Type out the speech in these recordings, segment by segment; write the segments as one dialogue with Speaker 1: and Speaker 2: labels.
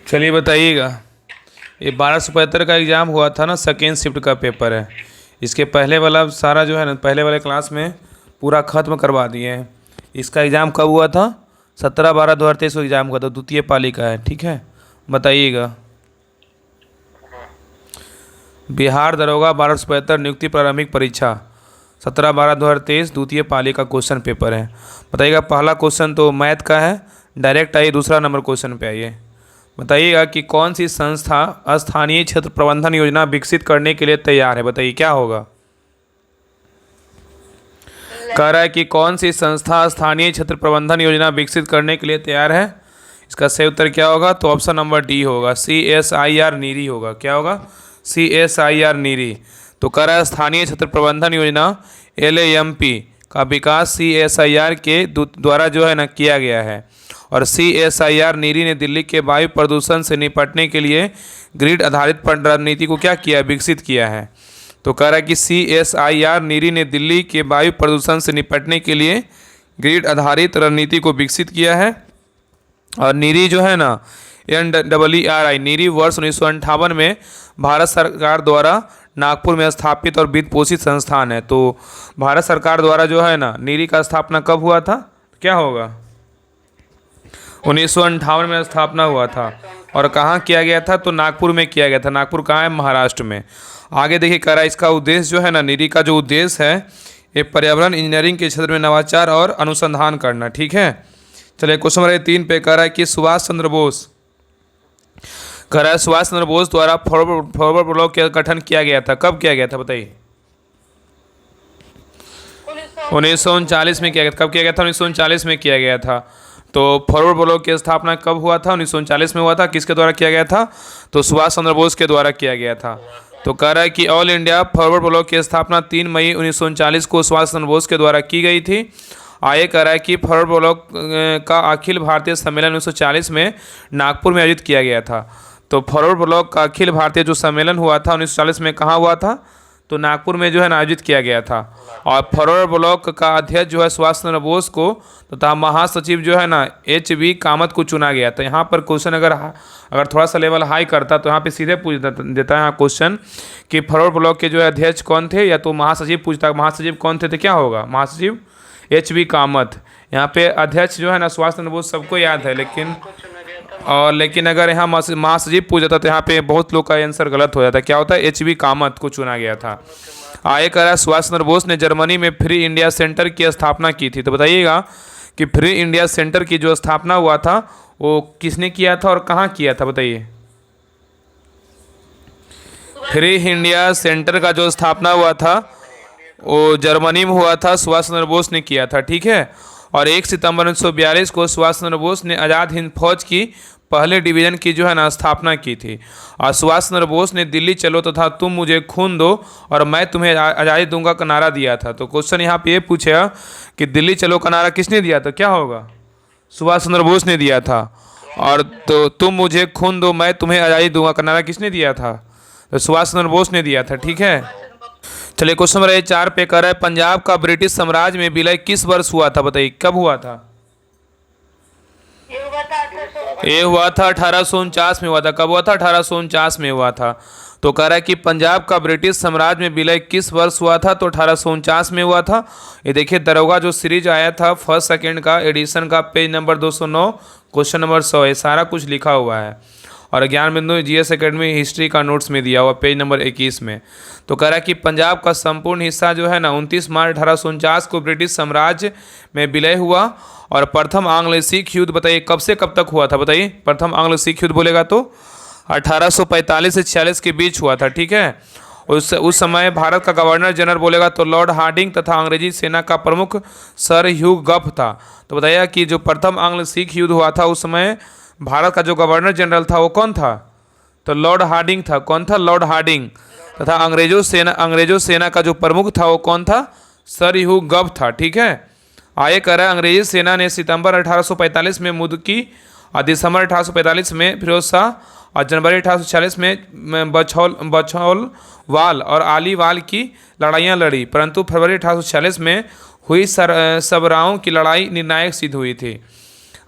Speaker 1: चलिए बताइएगा, ये 1275 का एग्ज़ाम हुआ था ना, सेकेंड शिफ्ट का पेपर है। इसके पहले वाला सारा जो है ना, पहले वाले क्लास में पूरा ख़त्म करवा दिए हैं। इसका एग्ज़ाम कब हुआ था? 17/12/2023 को एग्ज़ाम हुआ था, द्वितीय पाली का है। ठीक है, बताइएगा। बिहार दरोगा 1275 नियुक्ति प्रारंभिक परीक्षा 17/12/2023 द्वितीय पाली का क्वेश्चन पेपर है। बताइएगा, पहला क्वेश्चन तो मैथ का है, डायरेक्ट आइए दूसरा नंबर क्वेश्चन पे आइए। बताइएगा कि कौन सी संस्था स्थानीय क्षेत्र प्रबंधन योजना विकसित करने के लिए तैयार है? बताइए क्या होगा। कह रहा है कि कौन सी संस्था स्थानीय क्षेत्र प्रबंधन योजना विकसित करने के लिए तैयार है। इसका सही उत्तर क्या होगा? तो ऑप्शन नंबर डी होगा, CSIR नीरी होगा। क्या होगा? CSIR नीरी। तो कह रहा है स्थानीय क्षेत्र प्रबंधन योजना LAMP का विकास CSIR के द्वारा जो है ना किया गया है। और CSIR नीरी ने दिल्ली के वायु प्रदूषण से निपटने के लिए ग्रिड आधारित रणनीति को क्या किया? विकसित किया है। तो कह रहा है कि CSIR नीरी ने दिल्ली के वायु प्रदूषण से निपटने के लिए ग्रिड आधारित रणनीति को विकसित किया है। और नीरी जो है ना, NEERI नीरी वर्ष 1958 में भारत सरकार द्वारा नागपुर में स्थापित और वित्त पोषित संस्थान है। तो भारत सरकार द्वारा जो है ना नीरी का स्थापना कब हुआ था? क्या होगा? 1958 में स्थापना हुआ था। और कहाँ किया गया था? तो नागपुर में किया गया था। नागपुर कहाँ है? महाराष्ट्र में। आगे देखिए, कह रहा है इसका उद्देश्य जो है ना, नीरी का जो उद्देश्य है ये पर्यावरण इंजीनियरिंग के क्षेत्र में नवाचार और अनुसंधान करना। ठीक है, चलिए क्वेश्चन नंबर 3 पे कह रहा है कि सुभाष चंद्र बोस, कह रहा है सुभाष चंद्र बोस द्वारा फॉरवर्ड ब्लॉक का गठन किया गया था। कब किया गया था? बताइए। 1939 में किया गया था। कब किया गया था? 1939 में किया गया था। तो फॉरवर्ड ब्लॉक की स्थापना कब हुआ था? 1939 में हुआ था। किसके द्वारा किया गया था? तो सुभाष चंद्र बोस के द्वारा किया गया था। तो कह रहा है कि ऑल इंडिया फॉरवर्ड ब्लॉक की स्थापना 3 मई 1939 को सुभाष चंद्र बोस के द्वारा की गई थी। आगे कह रहा है कि फॉरवर्ड ब्लॉक का अखिल भारतीय सम्मेलन 1940 में नागपुर में आयोजित किया गया था। तो फॉरवर्ड ब्लॉक का अखिल भारतीय जो सम्मेलन हुआ था 1940 में कहाँ हुआ था? तो नागपुर में जो है ना आयोजित किया गया था। और फॉरवर्ड ब्लॉक का अध्यक्ष जो है सुभाष चंद्र बोस को तथा महासचिव जो है ना HB कामत को चुना गया था। यहाँ पर क्वेश्चन अगर थोड़ा सा लेवल हाई करता तो यहाँ पे सीधे पूछ देता है यहाँ क्वेश्चन कि फॉरवर्ड ब्लॉक के जो है अध्यक्ष कौन थे, या तो महासचिव पूछता। महासचिव कौन थे? तो क्या होगा? महासचिव HB कामत। यहाँ पे अध्यक्ष जो है ना सुभाष चंद्र बोस सबको याद है, लेकिन अगर यहाँ महासचिव पूछ जाता तो यहाँ पे बहुत लोग का आंसर गलत हो जाता। क्या होता है? HB कामत को चुना गया था। आगे कह रहा है सुभाष चंद्र बोस ने जर्मनी में फ्री इंडिया सेंटर की स्थापना की थी। तो बताइएगा कि फ्री इंडिया सेंटर की जो स्थापना हुआ था वो किसने किया था और कहाँ किया था? बताइए। फ्री इंडिया सेंटर का जो स्थापना हुआ था वो जर्मनी में हुआ था, सुभाष चंद्र बोस ने किया था। ठीक है, और 1 सितंबर 1942 को सुभाष चंद्र बोस ने आज़ाद हिंद फौज की पहले डिवीज़न की जो है ना स्थापना की थी। और सुभाष चंद्र बोस ने दिल्ली चलो तथा तुम मुझे खून दो और मैं तुम्हें आज़ादी दूंगा का नारा दिया था। तो क्वेश्चन यहाँ पे ये पूछेगा कि दिल्ली चलो का नारा किसने दिया था? क्या होगा? सुभाष चंद्र बोस ने दिया था। और तो तुम मुझे खून दो मैं तुम्हें आज़ादी दूंगा का नारा किसने दिया था? तो सुभाष चंद्र बोस ने दिया था। ठीक है, चलिए क्वेश्चन नंबर 4 पे कर रहा है पंजाब का ब्रिटिश साम्राज्य में विलय किस वर्ष हुआ था? बताइए कब हुआ था? ये हुआ था 1849 में हुआ था। कब हुआ था? 1849 में हुआ था। तो कह रहा है कि पंजाब का ब्रिटिश साम्राज्य में विलय किस वर्ष हुआ था? तो 1849 में हुआ था। ये देखिए, दरोगा जो सीरीज आया था फर्स्ट सेकंड का एडिशन का, पेज नंबर 209 क्वेश्चन नंबर 100, ये सारा कुछ लिखा हुआ है। और ज्ञान बिंदु GS एकेडमी हिस्ट्री का नोट्स में दिया हुआ पेज नंबर 21 में। तो कह रहा है कि पंजाब का संपूर्ण हिस्सा जो है ना 29 मार्च 1849 को ब्रिटिश साम्राज्य में विलय हुआ। और प्रथम आंग्ल सिख युद्ध बताइए कब से कब तक हुआ था? बताइए। प्रथम आंग्ल सिख युद्ध बोलेगा तो 1845 से 46 के बीच हुआ था। ठीक है, उस समय भारत का गवर्नर जनरल बोलेगा तो लॉर्ड हार्डिंग तथा अंग्रेजी सेना का प्रमुख सर ह्यू गफ था। तो बताइए कि जो प्रथम आंग्ल सिख युद्ध हुआ था उस समय भारत का जो गवर्नर जनरल था वो कौन था? तो लॉर्ड हार्डिंग था। कौन था? Lord Hardinge. तथा अंग्रेजों सेना का जो प्रमुख था वो कौन था? सर ह्यू गफ था। ठीक है, आगे कह रहा है अंग्रेजी सेना ने सितंबर 1845 में मुदकी और दिसंबर 1845 में फिरोज शाह और जनवरी 1846 में बछौलवाल और आलीवाल की लड़ाइयाँ लड़ी, परंतु फरवरी 1846 में हुई सबराओं की लड़ाई निर्णायक सिद्ध हुई थी।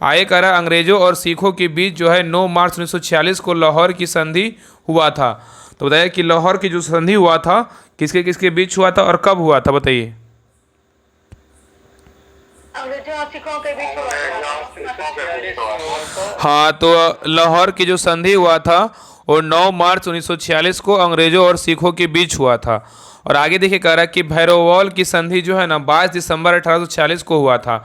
Speaker 1: आगे कह रहा है अंग्रेजों और सिखों के बीच जो है 9 मार्च 1946 को लाहौर की संधि हुआ था। तो बताइए कि लाहौर की जो संधि हुआ था किसके किसके बीच हुआ था और कब हुआ था, बताइए।
Speaker 2: अंग्रेजों और सिखों के बीच हुआ।
Speaker 1: हाँ, तो लाहौर की जो संधि हुआ था वो 9 मार्च 1946 को अंग्रेजों और सिखों के बीच हुआ था। और आगे देखिए कह रहा है कि भैरववाल की संधि जो है ना 22 दिसंबर 1846 को हुआ था।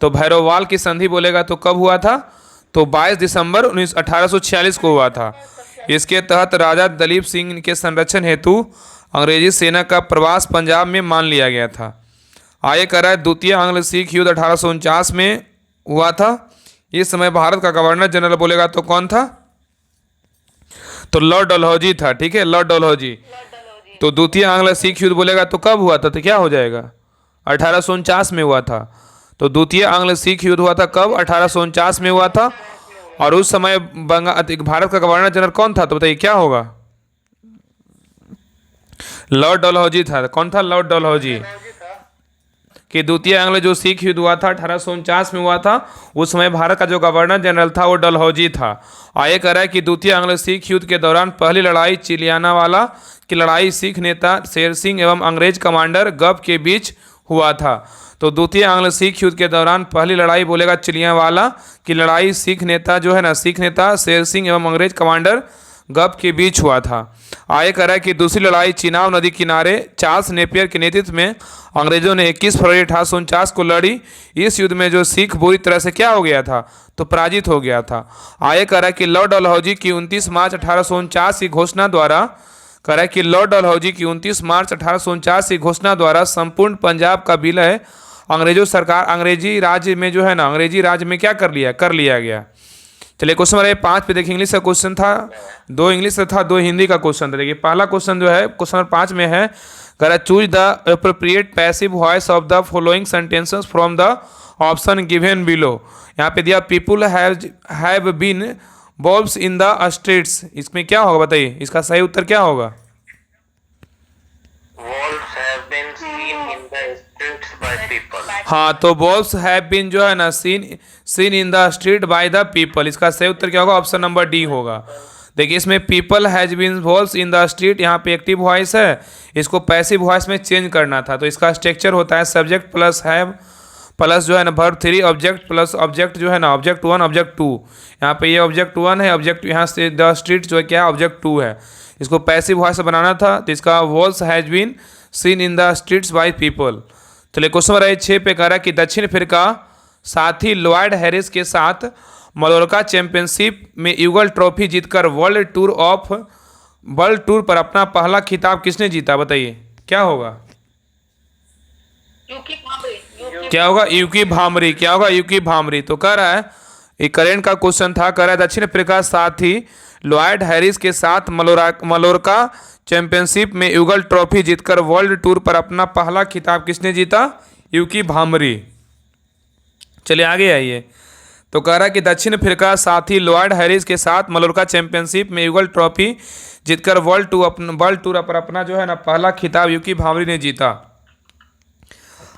Speaker 1: तो भैरववाल की संधि बोलेगा तो कब हुआ था, तो 22 दिसंबर 1846 को हुआ था। इसके तहत राजा दलीप सिंह के संरक्षण हेतु अंग्रेजी सेना का प्रवास पंजाब में मान लिया गया था। आगे कह रहा है द्वितीय आंग्ल सिख युद्ध 1849 में हुआ था। इस समय भारत का गवर्नर जनरल बोलेगा तो कौन था, तो लॉर्ड डलहौजी था। ठीक है, लॉर्ड डलहौजी। तो द्वितीय आंग्ल सिख युद्ध बोलेगा तो कब हुआ था, तो क्या हो जाएगा, 1849 में हुआ था। तो द्वितीय आंग्ल सिख युद्ध हुआ था कब, 1849 में हुआ था। और उस समय भारत का गवर्नर जनरल कौन था, तो बताइए क्या होगा, लॉर्ड डलहौजी था। कौन था, लॉर्ड डलहौजी। कि द्वितीय आंग्ल जो सिख युद्ध हुआ था 1849 में हुआ था, उस समय भारत का जो गवर्नर जनरल था वो डलहौजी था। आगे कह रहा है कि द्वितीय आंग्ल सिख युद्ध के दौरान पहली लड़ाई चिलियानावाला की लड़ाई सिख नेता शेर सिंह एवं अंग्रेज कमांडर गब के बीच हुआ था। तो द्वितीय आंग्ल सिख युद्ध के दौरान पहली लड़ाई बोलेगा चिलियावाला की लड़ाई सिख नेता जो है ना, सिख नेता शेर सिंह एवं अंग्रेज कमांडर गब के बीच हुआ था। आगे कह रहा है कि दूसरी लड़ाई चिनाब नदी किनारे चार्ल्स नेपियर के नेतृत्व में अंग्रेजों ने 21 फरवरी 1849 को लड़ी। इस युद्ध में जो सिख बुरी तरह से क्या हो गया था, तो पराजित हो गया था। आगे कह रहा है कि लॉर्ड डलहौजी की 29 मार्च 1849 की घोषणा द्वारा कह रहा है कि लॉर्ड डलहौजी की 29 मार्च 1849 की घोषणा द्वारा संपूर्ण पंजाब का विलय अंग्रेजों सरकार अंग्रेजी राज्य में जो है ना, अंग्रेजी राज्य में क्या कर लिया गया। चलिए क्वेश्चन नंबर 5 पे देखिए, इंग्लिश का क्वेश्चन था, 2 इंग्लिश का था, 2 हिंदी का क्वेश्चन था। देखिए पहला क्वेश्चन जो है क्वेश्चन नंबर 5 में है, कह रहा है choose the appropriate passive voice of the following sentences from the option given below. यहाँ पे दिया people have been bobs in the streets, इसमें क्या होगा बताइए, इसका सही उत्तर क्या होगा।
Speaker 2: Wolves have been seen in the streets by people.
Speaker 1: हाँ, तो बॉब्स हैव बीन जो है ना scene in the street by the people, इसका सही उत्तर क्या होगा, ऑप्शन नंबर डी होगा। देखिए इसमें people has been walls in the street, यहाँ पे एक्टिव वॉइस है, इसको पैसिव वॉइस में चेंज करना था। तो इसका स्ट्रक्चर होता है सब्जेक्ट प्लस हैव प्लस जो है ना वर्ब 3 ऑब्जेक्ट प्लस ऑब्जेक्ट जो है ना ऑब्जेक्ट 1 ऑब्जेक्ट 2। यहाँ पे ये ऑब्जेक्ट 1 है, ऑब्जेक्ट यहाँ से द स्ट्रीट जो है क्या ऑब्जेक्ट 2 है। इसको पैसिव वॉइस से बनाना था, तो इसका walls has been seen in the streets by people. चलिए क्वेश्चन नंबर 6 पे कह रहा है कि दक्षिण अफ्रीका साथी लॉयड हैरिस के साथ मलोरका चैंपियनशिप में यूगल ट्रॉफी जीतकर वर्ल्ड टूर पर अपना पहला खिताब किसने जीता, बताइए क्या होगा, क्या होगा, यूकी भामरी। क्या होगा, यूकी भामरी। तो कह रहा है ये करेंट का क्वेश्चन था, कह रहा है दक्षिण अफ्रीका साथी लॉयड हैरिस के साथ मलोरका चैंपियनशिप में यूगल ट्रॉफी जीतकर वर्ल्ड टूर पर अपना पहला खिताब किसने जीता, यूकी भामरी। चलिए आगे आइए, तो कह रहा है कि दक्षिण अफ्रीका साथी लॉयड हैरिस के साथ मलोरका चैंपियनशिप में यूगल ट्रॉफी जीतकर वर्ल्ड टूर पर अपना जो है ना पहला खिताब यूकी भामरी ने जीता।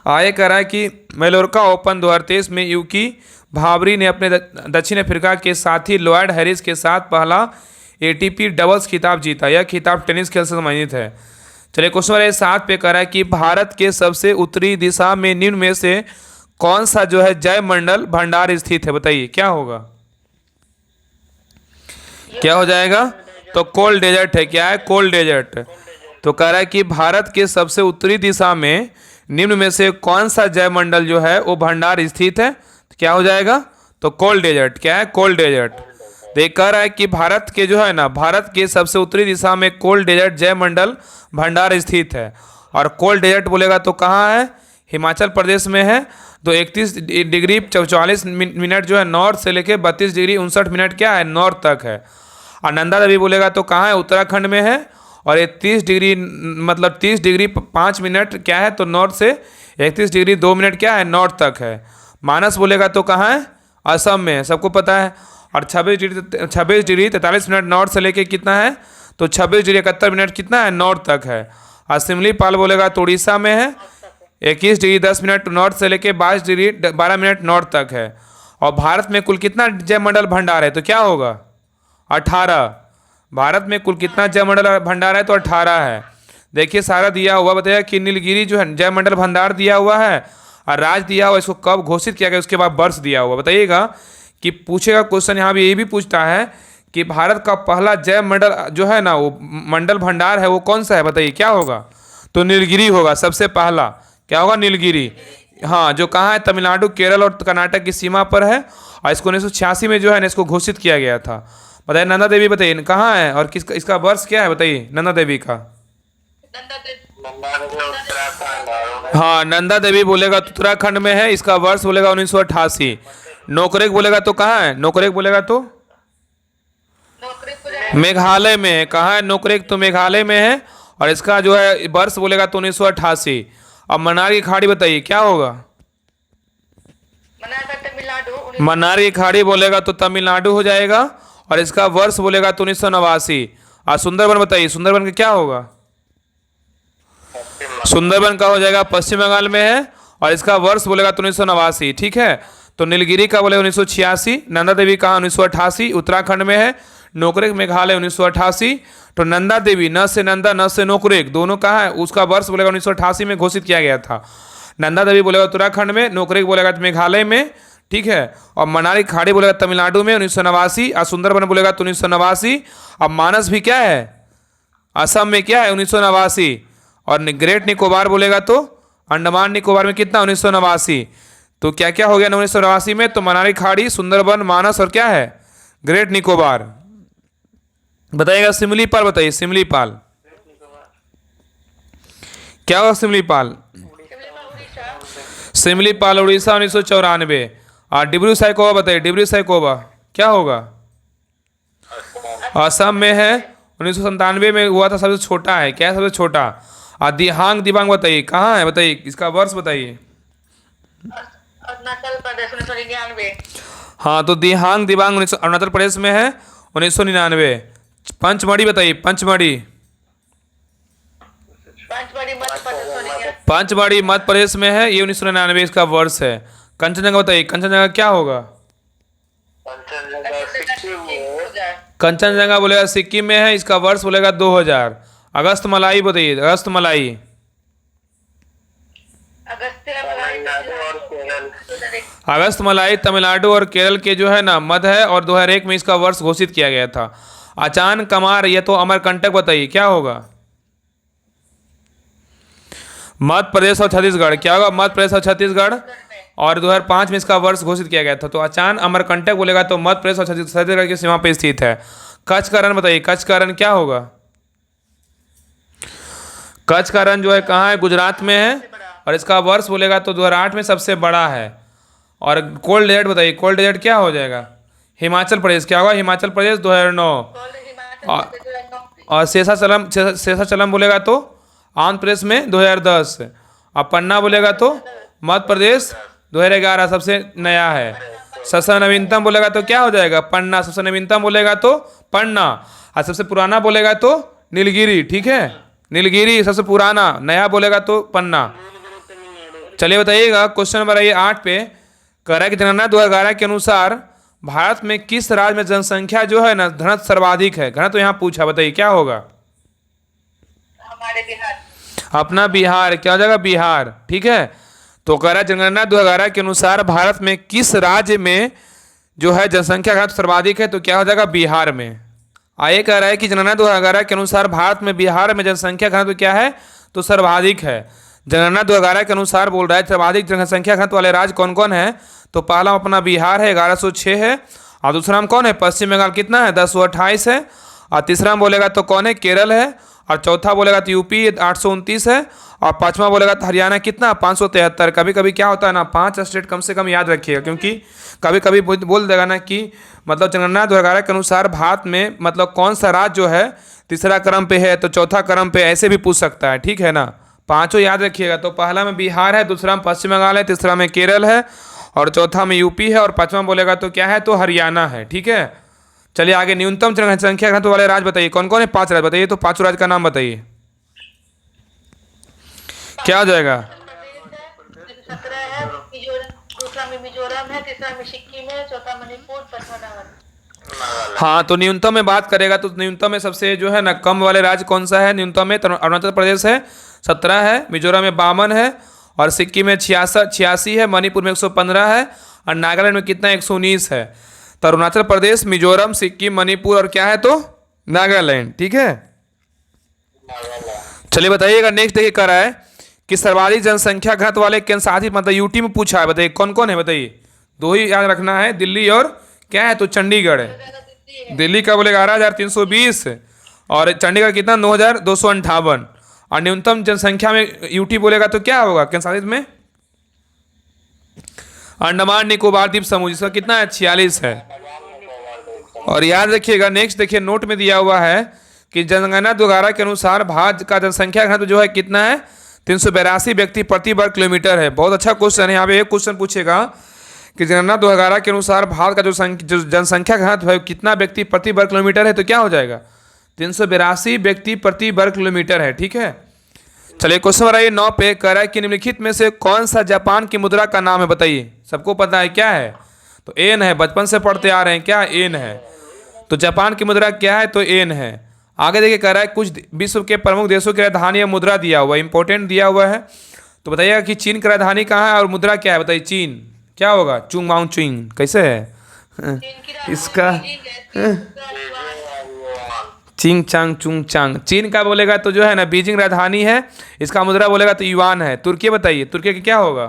Speaker 1: आगे कह रहा है कि मलोरका ओपन 2023 में यूकी भामरी ने अपने दक्षिण अफ्रीका के साथी लॉयड हैरिस के साथ पहला एटीपी डबल्स खिताब जीता। यह खिताब टेनिस खेल से संबंधित है। चलिए क्वेश्चन नंबर 7 पे कह रहा है कि भारत के सबसे उत्तरी दिशा में निम्न में से कौन सा जो है जयमंडल भंडार स्थित है, बताइए क्या होगा, क्या हो जाएगा, तो कोल्ड डेजर्ट है। क्या है, कोल्ड डेजर्ट। तो कह रहा है कि भारत के सबसे उत्तरी दिशा में निम्न में से कौन सा जयमंडल जो है वो भंडार स्थित है, तो क्या हो जाएगा, तो कोल्ड डेजर्ट। क्या है, कोल्ड डेजर्ट। देख कह रहा है कि भारत के जो है ना भारत के सबसे उत्तरी दिशा में कोल्ड डेजर्ट जयमंडल भंडार स्थित है। और कोल्ड डेजर्ट बोलेगा तो कहाँ है, हिमाचल प्रदेश में है। तो 31 डिग्री 44 मिनट जो है नॉर्थ से लेके 32 डिग्री 59 मिनट क्या है नॉर्थ तक है। और नंदा देवी बोलेगा तो कहाँ है, उत्तराखंड में है। और ये 30 डिग्री मतलब 30 डिग्री 5 मिनट क्या है, तो नॉर्थ से 31 डिग्री 2 मिनट क्या है नॉर्थ तक है। मानस बोलेगा तो कहाँ है, असम में है, सबको पता है। और 26 डिग्री 43 मिनट नॉर्थ से लेके कितना है, तो 26 डिग्री 71 मिनट कितना है नॉर्थ तक है। और सिमलीपाल बोलेगा तो उड़ीसा में है, 21 डिग्री 10 मिनट नॉर्थ से लेके 22 डिग्री 12 मिनट नॉर्थ तक है। और भारत में कुल कितना जैव मंडल भंडार है, तो क्या होगा? 18। भारत में कुल कितना जैव मंडल भंडार है, तो 18 है। देखिए सारा दिया हुआ, बताइए कि नीलगिरी जो है जैव मंडल भंडार दिया हुआ है और राज्य दिया हुआ, इसको कब घोषित किया गया, उसके बाद वर्ष दिया हुआ। बताइएगा कि पूछेगा क्वेश्चन यहाँ भी ये भी पूछता है कि भारत का पहला जैव मंडल जो है ना, वो मंडल भंडार है, वो कौन सा है, बताइए क्या होगा? तो नीलगिरी होगा सबसे पहला। क्या होगा? नीलगिरी। हाँ, जो कहाँ है? तमिलनाडु, केरल और कर्नाटक की सीमा पर है और इसको 1986 में जो है ना इसको घोषित किया गया था। बताइए नंदा देवी, बताइए कहाँ है और किसका इसका वर्ष क्या है, बताइए नंदा देवी का।
Speaker 2: उत्तराखंड।
Speaker 1: हाँ, नंदा देवी बोलेगा तो उत्तराखंड में है, इसका वर्ष बोलेगा 1988। नोकरेक बोलेगा तो कहाँ है? नोकरेक बोलेगा तो मेघालय में है। कहाँ है नोकरेक? तो मेघालय में है और इसका जो है वर्ष बोलेगा तो 1988। अब मन्नार की खाड़ी बताइए क्या होगा? मन्नार की खाड़ी बोलेगा तो तमिलनाडु हो जाएगा और इसका वर्ष बोलेगा तो 1989। और सुंदरबन बताइए, सुंदरबन का क्या होगा? सुंदरबन का हो जाएगा पश्चिम बंगाल में है और इसका वर्ष बोलेगा तो 1989। ठीक है, तो नीलगिरी का बोलेगा 1986, नंदा देवी कहाँ? 1988 उत्तराखंड में है, नोकरेक मेघालय 1988। तो नंदा देवी, न से नंदा न से नोकरेक, दोनों कहाँ है? उसका वर्ष बोलेगा 1988 में घोषित किया गया था। नंदा देवी बोलेगा उत्तराखंड में, नोकरेक बोलेगा मेघालय में। ठीक है, और मनाली खाड़ी बोलेगा तमिलनाडु में 1989 और सुंदरबन बोलेगा तो 1989। अब मानस भी क्या है? असम में क्या है? 1989। और ग्रेट निकोबार बोलेगा तो अंडमान निकोबार में कितना? 1989। तो क्या क्या हो गया 1989 में? तो मनाली खाड़ी, सुंदरबन, मानस और क्या है? ग्रेट निकोबार। बताइएगा सिमलीपाल, बताइए सिमलीपाल क्या होगा? सिमलीपाल, सिमलीपाल उड़ीसा 1994। और डिब्रू सैखोवा बताइए, डिब्रू सैखोवा क्या होगा? असम में है, 1997 में हुआ था, सबसे छोटा है। क्या है सबसे छोटा? और दिहांग दिबांग बताइए कहाँ है, बताइए इसका वर्ष बताइए।
Speaker 2: अरुणाचल प्रदेश 1999।
Speaker 1: हाँ, तो दिहांग दिबांग अरुणाचल प्रदेश में है 1999। पंचमढ़ी बताइए, पंचमढ़ी। पंचमढ़ी मध्य प्रदेश में है, ये 1999 इसका वर्ष है। कंचनजंगा बताइए, कंचनजंगा क्या होगा? कंचनजंगा बोलेगा सिक्किम में है, इसका वर्ष बोलेगा 2000। अगस्त मलाई बताइए, अगस्त मलाई। अगस्त मलाई तमिलनाडु और केरल के जो है ना मध्य है और 2001 में इसका वर्ष घोषित किया गया था। अचान कमार, ये तो अमरकंटक बताइए क्या होगा? मध्य प्रदेश और छत्तीसगढ़। क्या होगा? मध्य प्रदेश और छत्तीसगढ़ और 2005 में इसका वर्ष घोषित किया गया था। तो अचान अमरकंटक बोलेगा तो मध्य प्रदेश और छत्तीसगढ़ की सीमा पर स्थित है। कच्छ का रण बताइए, कच्छ का रण क्या होगा? कच्छ का रण जो है कहाँ है? गुजरात में है और इसका वर्ष बोलेगा तो 2008 में सबसे बड़ा है। और कोल्ड डेजर्ट बताइए, कोल्ड डेजर्ट क्या हो जाएगा? हिमाचल प्रदेश। क्या होगा? हिमाचल प्रदेश 2009। और शेषाचलम बोलेगा तो आंध्र प्रदेश में 2010। और पन्ना बोलेगा तो मध्य प्रदेश 2011 सबसे नया है। सबसे नवीनतम बोलेगा तो क्या हो जाएगा? पन्ना। सबसे नवीनतम बोलेगा तो पन्ना और सबसे पुराना बोलेगा तो नीलगिरी। ठीक है, नीलगिरी सबसे पुराना, नया बोलेगा तो पन्ना। चलिए बताइएगा क्वेश्चन नंबर 8 पे कह रहा है कि जनगणना 2011 के अनुसार भारत में किस राज्य में जनसंख्या जो है ना घनत्व सर्वाधिक है? घनत्व तो यहाँ पूछा, बताइए क्या होगा?
Speaker 2: हमारे बिहार।
Speaker 1: अपना बिहार। क्या हो जाएगा? बिहार। ठीक है, तो कह रहा है जनगणना 2011 के अनुसार भारत में किस राज्य में जो है जनसंख्या घनत्व सर्वाधिक है? तो क्या हो जाएगा? बिहार में। आगे कह रहा है कि जनगणना 2011 के अनुसार भारत में बिहार में जनसंख्या घनत्व क्या है? तो सर्वाधिक है। जनगणना 2011 के अनुसार बोल रहा है सर्वाधिक जनसंख्या घनत्व वाले राज्य कौन कौन है? तो पहला अपना बिहार है, 1106 है। और दूसरा में कौन है? पश्चिम बंगाल कितना है? 1028 है। और तीसरा में बोलेगा तो कौन है? केरल है। और चौथा बोलेगा तो यूपी 829 है। और पांचवा बोलेगा तो हरियाणा कितना? 573। कभी कभी क्या होता है ना, 5 स्टेट कम से कम याद रखिएगा, क्योंकि कभी कभी बोल देगा ना कि मतलब जनगणना 2011 के अनुसार भारत में मतलब कौन सा राज्य जो है तीसरा क्रम पे है, तो चौथा क्रम पे, ऐसे भी पूछ सकता है। ठीक है ना, पांचों याद रखिएगा। तो पहला में बिहार है, दूसरा में पश्चिम बंगाल है, तीसरा में केरल है और चौथा में यूपी है और पांचवा बोलेगा तो क्या है? तो हरियाणा है। ठीक है, चलिए आगे न्यूनतम जनसंख्या घनत्व वाले राज्य बताइए कौन कौन है? 5 राज्य बताइए, तो 5 राज्य का नाम बताइए। क्या हो जाएगा?
Speaker 2: दूसरा में मिजोरम
Speaker 3: है, तीसरा में सिक्किम है, चौथा मणिपुर, पांचवा नागालैंड।
Speaker 1: हाँ, तो न्यूनतम में बात करेगा तो न्यूनतम में सबसे जो है ना कम वाले राज्य कौन सा है? न्यूनतम में अरुणाचल प्रदेश है 17 है, मिजोरम में 52 है, और सिक्किम में 86 है, मणिपुर में 115 है, और नागालैंड में कितना 119 है। तो अरुणाचल प्रदेश, मिजोरम, सिक्किम, मणिपुर और क्या है तो नागालैंड। ठीक है, चलिए बताइएगा। नेक्स्ट देखिए कर रहा है कि सर्वाधिक जनसंख्या घनत्व वाले केंद्र शासित मतलब यूटी में पूछा है, बताइए कौन कौन है? बताइए, दो ही याद रखना है, दिल्ली और क्या है तो चंडीगढ़ है। दिल्ली का बोले 11,320 और चंडीगढ़ कितना 9,258। और न्यूनतम जनसंख्या में यूटी बोलेगा तो क्या होगा केंद्र शासित में? अंडमान निकोबार द्वीप समूह, जिसका कितना है 46 है। और याद रखिएगा, नेक्स्ट देखिए नोट में दिया हुआ है कि जनगणना 2011 के अनुसार भारत का जनसंख्या घनत्व जो है कितना है 382 व्यक्ति प्रति वर्ग किलोमीटर है। बहुत अच्छा क्वेश्चन है। यहाँ पे एक क्वेश्चन पूछेगा कि जनगणना 2011 के अनुसार भारत का जो जनसंख्या घनत्व है कितना व्यक्ति प्रति वर्ग किलोमीटर है, तो क्या हो जाएगा 382 व्यक्ति प्रति वर्ग किलोमीटर है। ठीक है, चलिए क्वेश्चन नंबर 9 पे कह रहा है कि निम्नलिखित में से कौन सा जापान की मुद्रा का नाम है? बताइए, सबको पता है क्या है तो एन है, बचपन से पढ़ते आ रहे हैं, क्या एन है। तो जापान की मुद्रा क्या है तो एन है। आगे देखिए कह रहा है कुछ विश्व के प्रमुख देशों की राजधानी या मुद्रा दिया हुआ है, इंपॉर्टेंट दिया हुआ है। तो बताइएगा कि चीन की राजधानी कहाँ है और मुद्रा क्या है? बताइए चीन क्या होगा? चुंग माउंग चुंग कैसे है इसका? चिंग चांग चुंग चांग। चीन का बोलेगा तो जो है ना बीजिंग राजधानी है, इसका मुद्रा बोलेगा तो युआन है। तुर्की बताइए, तुर्की का क्या होगा?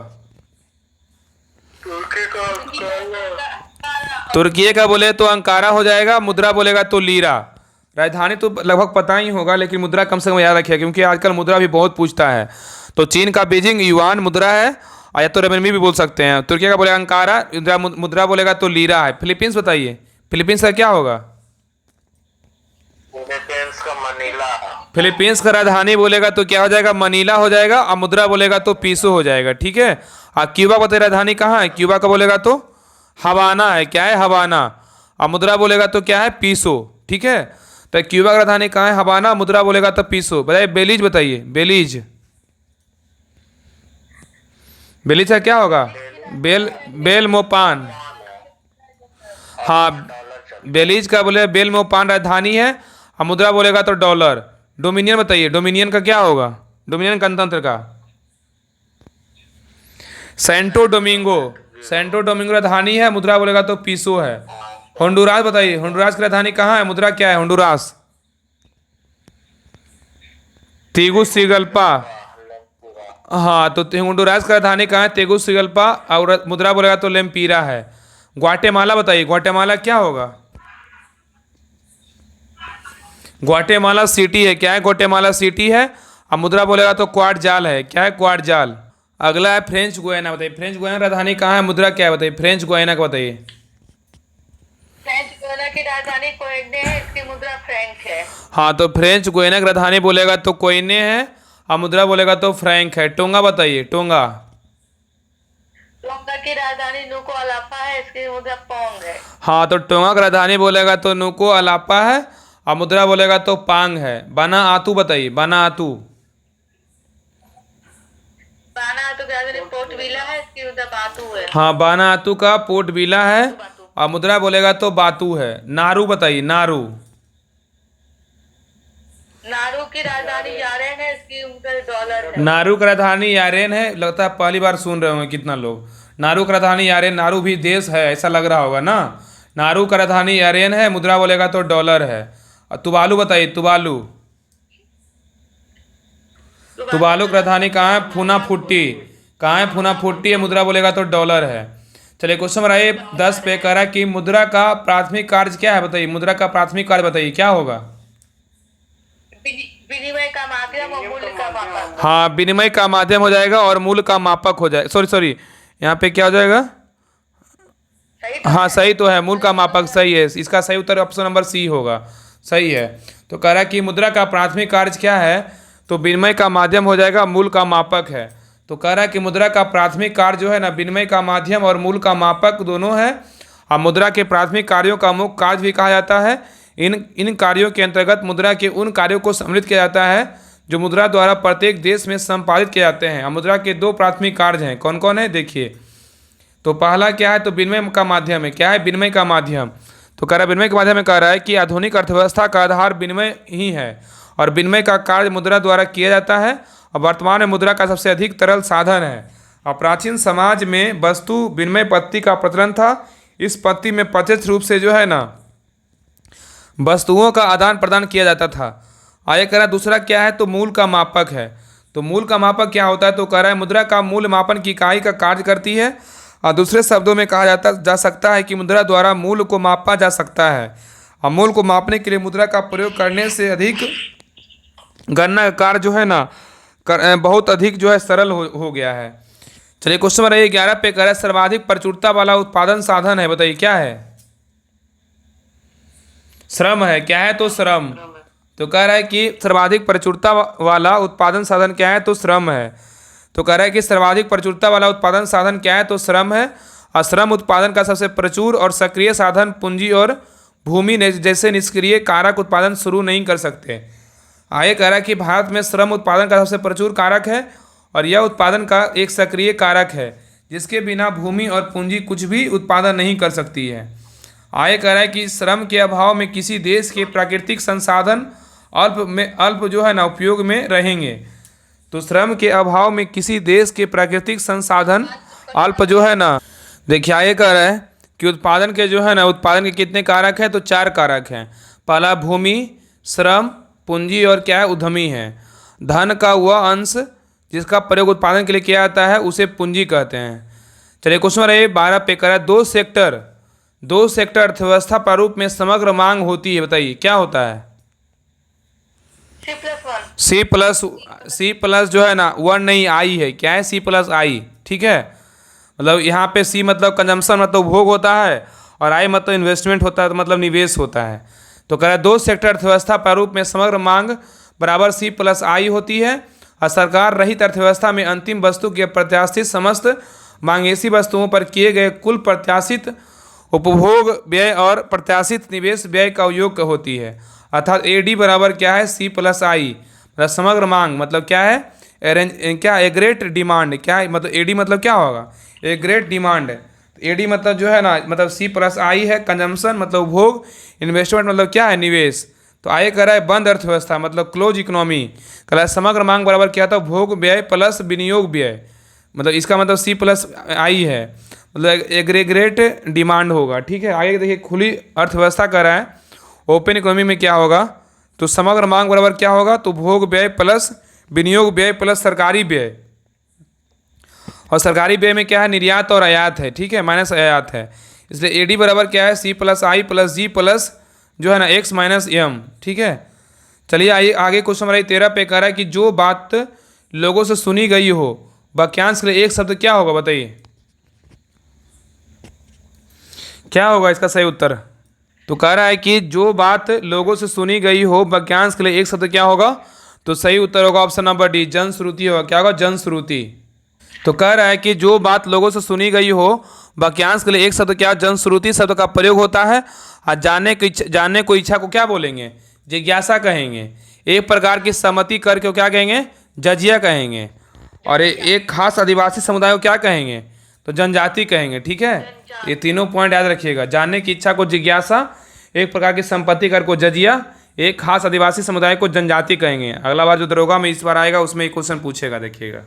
Speaker 1: तुर्की का बोले तो अंकारा हो जाएगा, मुद्रा बोलेगा तो लीरा। राजधानी तो लगभग पता ही होगा, लेकिन मुद्रा कम से कम याद रखिए क्योंकि आजकल मुद्रा भी बहुत पूछता है। तो चीन का बीजिंग युआन मुद्रा है, या तो रेमनबी भी बोल सकते हैं। तुर्की का बोलेगा अंकारा, मुद्रा बोलेगा तो लीरा है। फिलीपींस बताइए, फिलीपींस का क्या होगा?
Speaker 2: फिलीपींस का मनीला।
Speaker 1: फिलीपींस का राजधानी बोलेगा तो क्या हो जाएगा? मनीला हो जाएगा, और मुद्रा बोलेगा तो पीसो हो जाएगा। ठीक है, और क्यूबा बताइए राजधानी कहाँ है? क्यूबा का बोलेगा तो हवाना है, क्या है हवाना, और मुद्रा बोलेगा तो क्या है? पीसो। ठीक है, तो क्यूबा का राजधानी कहाँ है? हवाना, मुद्रा बोलेगा तो पीसो। बताइए बेलीज, बताइए बेलीज, बेलीज का क्या होगा? बेलमोपान। हाँ, बेलीज का बोले बेलमोपान राजधानी है, और मुद्रा बोलेगा तो डॉलर। डोमिनियन बताइए, डोमिनियन का क्या होगा? डोमिनियन गणतंत्र का सेंटो डोमिंगो, सेंटो डोमिंगो राजधानी है, मुद्रा बोलेगा तो पीसो है। होंडुरास बताइए, होंडुरास की राजधानी कहाँ है? मुद्रा क्या है होंडुरास? तेगुसिगल्पा। हाँ, तो होंडुरास की राजधानी कहाँ है? तेगुसिगल्पा, और मुद्रा बोलेगा तो लेम्पीरा है। ग्वाटेमाला बताइए, ग्वाटेमाला क्या होगा? ग्वाटेमाला सिटी है, क्या है? ग्वाटेमाला सिटी है, और मुद्रा बोलेगा तो क्वाड जाल है, क्या है? क्वाड जाल। अगला है फ्रेंच गुयाना, बताइए फ्रेंच गुयाना राजधानी कहाँ है? मुद्रा क्या है? बताइए फ्रेंच गुयाना का बताइए।
Speaker 3: फ्रेंच गुयाना की राजधानी कोयने है, इसकी मुद्रा फ्रैंक है।
Speaker 1: हाँ, तो फ्रेंच गुयाना की राजधानी बोलेगा तो कोयने है, और मुद्रा बोलेगा तो फ्रैंक है। टोंगा बताइए, टोंगा।
Speaker 3: टोंगा की राजधानी नुको अलापा है, इसकी मुद्रा पोंग है।
Speaker 1: हाँ, तो टोंगा की राजधानी बोलेगा तो नुको अलापा है, और मुद्रा बोलेगा तो पांग है। बाना आतू बताइए, बाना आतू।
Speaker 3: बाना तो राजधानी पोर्ट विला है, इसकी मुद्रा बातू है।
Speaker 1: हाँ, बाना आतू का पोर्ट विला है, और मुद्रा बोलेगा तो बातू है। नारू बताइए, नारू।
Speaker 3: नारू की राजधानी यारेन है, इसकी मुद्रा डॉलर है।
Speaker 1: नारू की राजधानी यारेन है, लगता है पहली बार सुन रहे होंगे कितना लोग। नारू की राजधानी यारेन, नारू भी देश है ऐसा लग रहा होगा ना। नारू की राजधानी यारेन है, मुद्रा बोलेगा तो डॉलर है। और तुवालू बताइए, तुवालू। तुवालू की राजधानी कहाँ है? फुनाफुट्टी। कहाँ है? फुनाफुट्टी है, मुद्रा बोलेगा तो डॉलर है। चलिए क्वेश्चन नंबर 10 पे कह रहा है कि मुद्रा का प्राथमिक कार्य क्या है? बताइए मुद्रा का प्राथमिक कार्य बताइए क्या होगा?
Speaker 3: विनिमय का माध्यम और मूल्य का मापक।
Speaker 1: हाँ, विनिमय का माध्यम हो जाएगा और मूल्य का मापक हो जाएगा। सॉरी, यहाँ पे क्या हो जाएगा?
Speaker 3: सही तो
Speaker 1: हाँ
Speaker 3: है।
Speaker 1: सही तो है, मूल का मापक सही है। इसका सही उत्तर ऑप्शन नंबर सी होगा, सही है। तो कह रहा है कि मुद्रा का प्राथमिक कार्य क्या है? तो विनिमय का माध्यम हो जाएगा, मूल का मापक है। तो कह रहा है कि मुद्रा का प्राथमिक कार्य जो है ना विनिमय का माध्यम और मूल का मापक दोनों है। और मुद्रा के प्राथमिक कार्यों का मुख्य कार्य भी कहा जाता है। इन कार्यों के अंतर्गत मुद्रा के उन कार्यों को सम्मिलित किया जाता है जो मुद्रा द्वारा प्रत्येक देश में संपादित किए जाते हैं। और मुद्रा के दो प्राथमिक कार्य हैं, कौन कौन है देखिए। तो पहला क्या है, तो विनिमय का माध्यम है। क्या है, विनिमय का माध्यम। तो कह रहा है विनिमय के माध्यम में कह रहा है कि आधुनिक अर्थव्यवस्था का आधार विनिमय ही है और विनिमय का कार्य मुद्रा द्वारा किया जाता है और वर्तमान में मुद्रा का सबसे अधिक तरल साधन है। और प्राचीन समाज में वस्तु विनिमय पद्धति का प्रचलन था। इस पद्धति में प्रत्यक्ष रूप से जो है ना वस्तुओं का आदान प्रदान किया जाता था। आगे कह रहा है दूसरा क्या है, तो मूल का मापक है। तो मूल का मापक क्या होता है, तो कह रहा है मुद्रा का मूल मापन की इकाई का कार्य करती है और दूसरे शब्दों में कहा जा सकता है कि मुद्रा द्वारा मूल को मापा जा सकता है और मूल को मापने के लिए मुद्रा का प्रयोग करने से अधिक गणना कार्य जो है ना बहुत अधिक जो है सरल हो गया है। चलिए क्वेश्चन नंबर 11 पे कह रहा है सर्वाधिक प्रचुरता वाला उत्पादन साधन है, बताइए क्या है। श्रम है। क्या है, तो श्रम। तो कह रहा है कि सर्वाधिक प्रचुरता वाला उत्पादन साधन क्या है, तो श्रम है। तो कह रहा है कि सर्वाधिक प्रचुरता वाला उत्पादन साधन क्या है, तो श्रम है। और श्रम उत्पादन का सबसे प्रचुर और सक्रिय साधन पूंजी और भूमि जैसे निष्क्रिय कारक उत्पादन शुरू नहीं कर सकते। आगे कह रहा है कि भारत में श्रम उत्पादन का सबसे प्रचुर कारक है और यह उत्पादन का एक सक्रिय कारक है जिसके बिना भूमि और पूंजी कुछ भी उत्पादन नहीं कर सकती है। आगे कह रहा है कि श्रम के अभाव में किसी देश के प्राकृतिक संसाधन अल्प जो है ना उपयोग में रहेंगे। तो श्रम के अभाव में किसी देश के प्राकृतिक संसाधन अल्प जो है ना, देखिए आगे कह रहा है कि उत्पादन के जो है ना उत्पादन के कितने कारक हैं, तो 4 कारक हैं। पहला भूमि, श्रम, पूंजी और क्या है, उद्यमी है। धन का वह अंश जिसका प्रयोग उत्पादन के लिए किया जाता है उसे पूंजी कहते हैं। चलिए क्वेश्चन नंबर 12 पे कर रहा है दो सेक्टर अर्थव्यवस्था प्रारूप में समग्र मांग होती है, बताइए क्या होता है। सी प्लस जो है ना 1 नहीं आई है। क्या है, सी प्लस आई, ठीक है। मतलब यहाँ पे सी मतलब कंजम्पशन मतलब उपभोग होता है और आई मतलब इन्वेस्टमेंट होता है, तो मतलब निवेश होता है। तो कह रहा है 2 सेक्टर अर्थव्यवस्था प्रारूप में समग्र मांग बराबर सी प्लस आई होती है और सरकार रहित अर्थव्यवस्था में अंतिम वस्तु के प्रत्याशित समस्त मांग ऐसी वस्तुओं पर किए गए कुल प्रत्याशित उपभोग व्यय और प्रत्याशित निवेश व्यय का योग होती है। अर्थात एडी बराबर क्या है, सी प्लस आई। मतलब समग्र मांग मतलब क्या है, क्या एग्रेट डिमांड। क्या है मतलब एडी मतलब क्या होगा, एग्रेट डिमांड। एडी मतलब जो है ना मतलब सी प्लस आई है, कंजम्पशन मतलब उपभोग, इन्वेस्टमेंट मतलब क्या है, निवेश। तो आगे कह रहा है बंद अर्थव्यवस्था मतलब क्लोज इकोनॉमी। कह रहा है समग्र मांग बराबर क्या था, भोग व्यय प्लस विनियोग व्यय। मतलब इसका मतलब सी प्लस आई है, मतलब एग्रेगेट डिमांड होगा, ठीक है। आगे देखिए खुली अर्थव्यवस्था कर रहा है ओपन इकोनॉमी में क्या होगा, तो समग्र मांग बराबर क्या होगा, तो भोग व्यय प्लस विनियोग व्यय प्लस सरकारी व्यय। और सरकारी व्यय में क्या है, निर्यात और आयात है, ठीक है, माइनस आयात है। इसलिए एडी बराबर क्या है, सी प्लस आई प्लस जी प्लस जो है ना एक्स माइनस एम, ठीक है। चलिए आइए आगे क्वेश्चन नंबर 13 पे कह रहा है कि जो बात लोगों से सुनी गई हो वाक्यांश के लिए एक शब्द क्या होगा, बताइए क्या होगा इसका सही उत्तर। तो कह रहा है कि जो बात लोगों से सुनी गई हो वाक्यांश के लिए एक शब्द क्या होगा, तो सही उत्तर होगा ऑप्शन नंबर डी, जनश्रुति होगा। क्या होगा, जनश्रुति। तो कह रहा है कि जो बात लोगों से सुनी गई हो वाक्यांश के लिए एक शब्द क्या, जनश्रुति शब्द का प्रयोग होता है। और जानने को इच्छा को क्या बोलेंगे, जिज्ञासा कहेंगे। एक प्रकार की सहमति करके क्या कहेंगे, जजिया कहेंगे। और एक खास आदिवासी समुदाय को क्या कहेंगे, तो जनजाति कहेंगे, ठीक है। ये तीनों पॉइंट याद रखिएगा, जानने की इच्छा को जिज्ञासा, एक प्रकार की संपत्ति कर को जजिया, एक खास आदिवासी समुदाय को जनजाति कहेंगे। अगला बार जो दरोगा में इस बार आएगा उसमें एक क्वेश्चन पूछेगा, देखिएगा।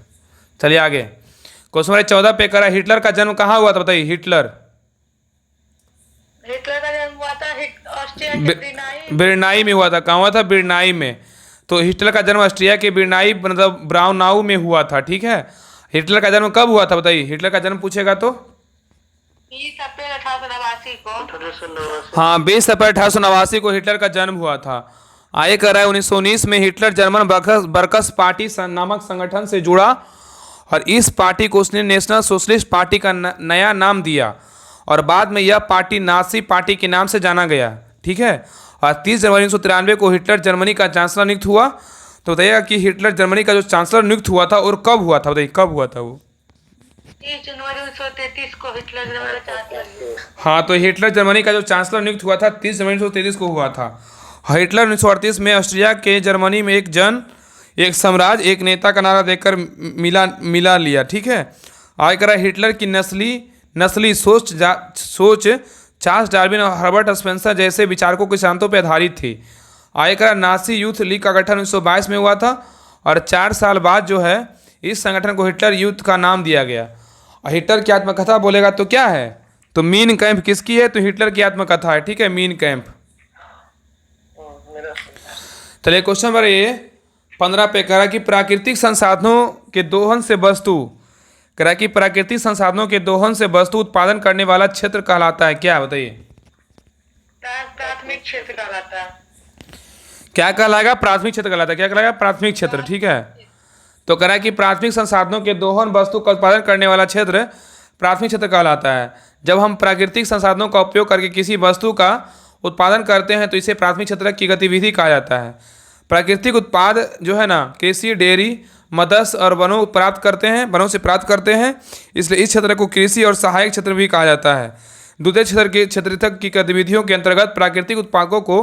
Speaker 1: चलिए आगे क्वेश्चन नंबर 14 पे करा, हिटलर का जन्म कहाँ हुआ था, बताइए। हिटलर
Speaker 3: का जन्म हुआ था ऑस्ट्रिया के
Speaker 1: बिरनाई में हुआ था। कहाँ हुआ था, बिरनाई में। तो हिटलर का जन्म ऑस्ट्रिया के बिरनाई मतलब ब्राउनाउ में हुआ था, ठीक है। हिटलर का जन्म कब हुआ था, बताइए। हिटलर का जन्म पूछेगा तो
Speaker 3: 20 अप्रैल 1889 को।
Speaker 1: हाँ, 20 अप्रैल 1889 को हिटलर का जन्म हुआ था। आगे कर रहा है 1919 में हिटलर जर्मन वर्कर्स पार्टी नामक संगठन से जुड़ा और इस पार्टी को उसने नेशनल सोशलिस्ट पार्टी का नया नाम दिया और बाद में यह पार्टी नाजी पार्टी के नाम से जाना गया, ठीक है। और 30 जनवरी 1993 को हिटलर जर्मनी का चांसलर नियुक्त हुआ। तो बताइएगा कि हिटलर जर्मनी का जो चांसलर नियुक्त हुआ था और कब हुआ था, बताइए कब हुआ था वो।
Speaker 3: 30 जनवरी 1933 को हिटलर जर्मनी का चांसलर।
Speaker 1: हाँ, तो हिटलर जर्मनी का जो चांसलर नियुक्त हुआ था 30 जनवरी 1933 को हुआ था। हिटलर 1938 में ऑस्ट्रिया के जर्मनी में एक साम्राज्य एक नेता का नारा देकर मिला लिया, ठीक है। आगे करा हिटलर की नस्ली सोच चार्ल्स डार्विन और हर्बर्ट स्पेंसर जैसे विचारकों के सिद्धांतों पर आधारित थी। आयकर नासी यूथ लीग का गठन 1922 में हुआ था और 4 साल बाद जो है इस संगठन को हिटलर यूथ का नाम दिया गया। और हिटलर की आत्मकथा बोलेगा तो क्या है, तो मीन कैंप किसकी है, तो हिटलर की आत्मकथा है, ठीक है, मीन कैंप।
Speaker 2: मेरा
Speaker 1: चलिए क्वेश्चन नंबर ये 15 पे कह रहा कि प्राकृतिक संसाधनों के दोहन से वस्तु कह रहा कि प्राकृतिक संसाधनों के दोहन से वस्तु उत्पादन करने वाला क्षेत्र कहलाता है, क्या बताइए,
Speaker 3: प्राथमिक क्षेत्र कहलाता है।
Speaker 1: क्या कहलाएगा, प्राथमिक क्षेत्र कहलाता है, क्या कहलाएगा, प्राथमिक क्षेत्र, ठीक है। तो कह रहा है कि प्राथमिक संसाधनों के दोहन वस्तु का उत्पादन करने वाला क्षेत्र प्राथमिक क्षेत्र कहलाता है। जब हम प्राकृतिक संसाधनों का उपयोग करके किसी वस्तु का उत्पादन करते हैं तो इसे प्राथमिक क्षेत्र की गतिविधि कहा जाता है। प्राकृतिक उत्पाद जो है ना कृषि, डेयरी, मत्स्य और वनों से प्राप्त करते हैं, इसलिए इस क्षेत्र को कृषि और सहायक क्षेत्र भी कहा जाता है। द्वितीय क्षेत्र तक की गतिविधियों के अंतर्गत प्राकृतिक उत्पादों को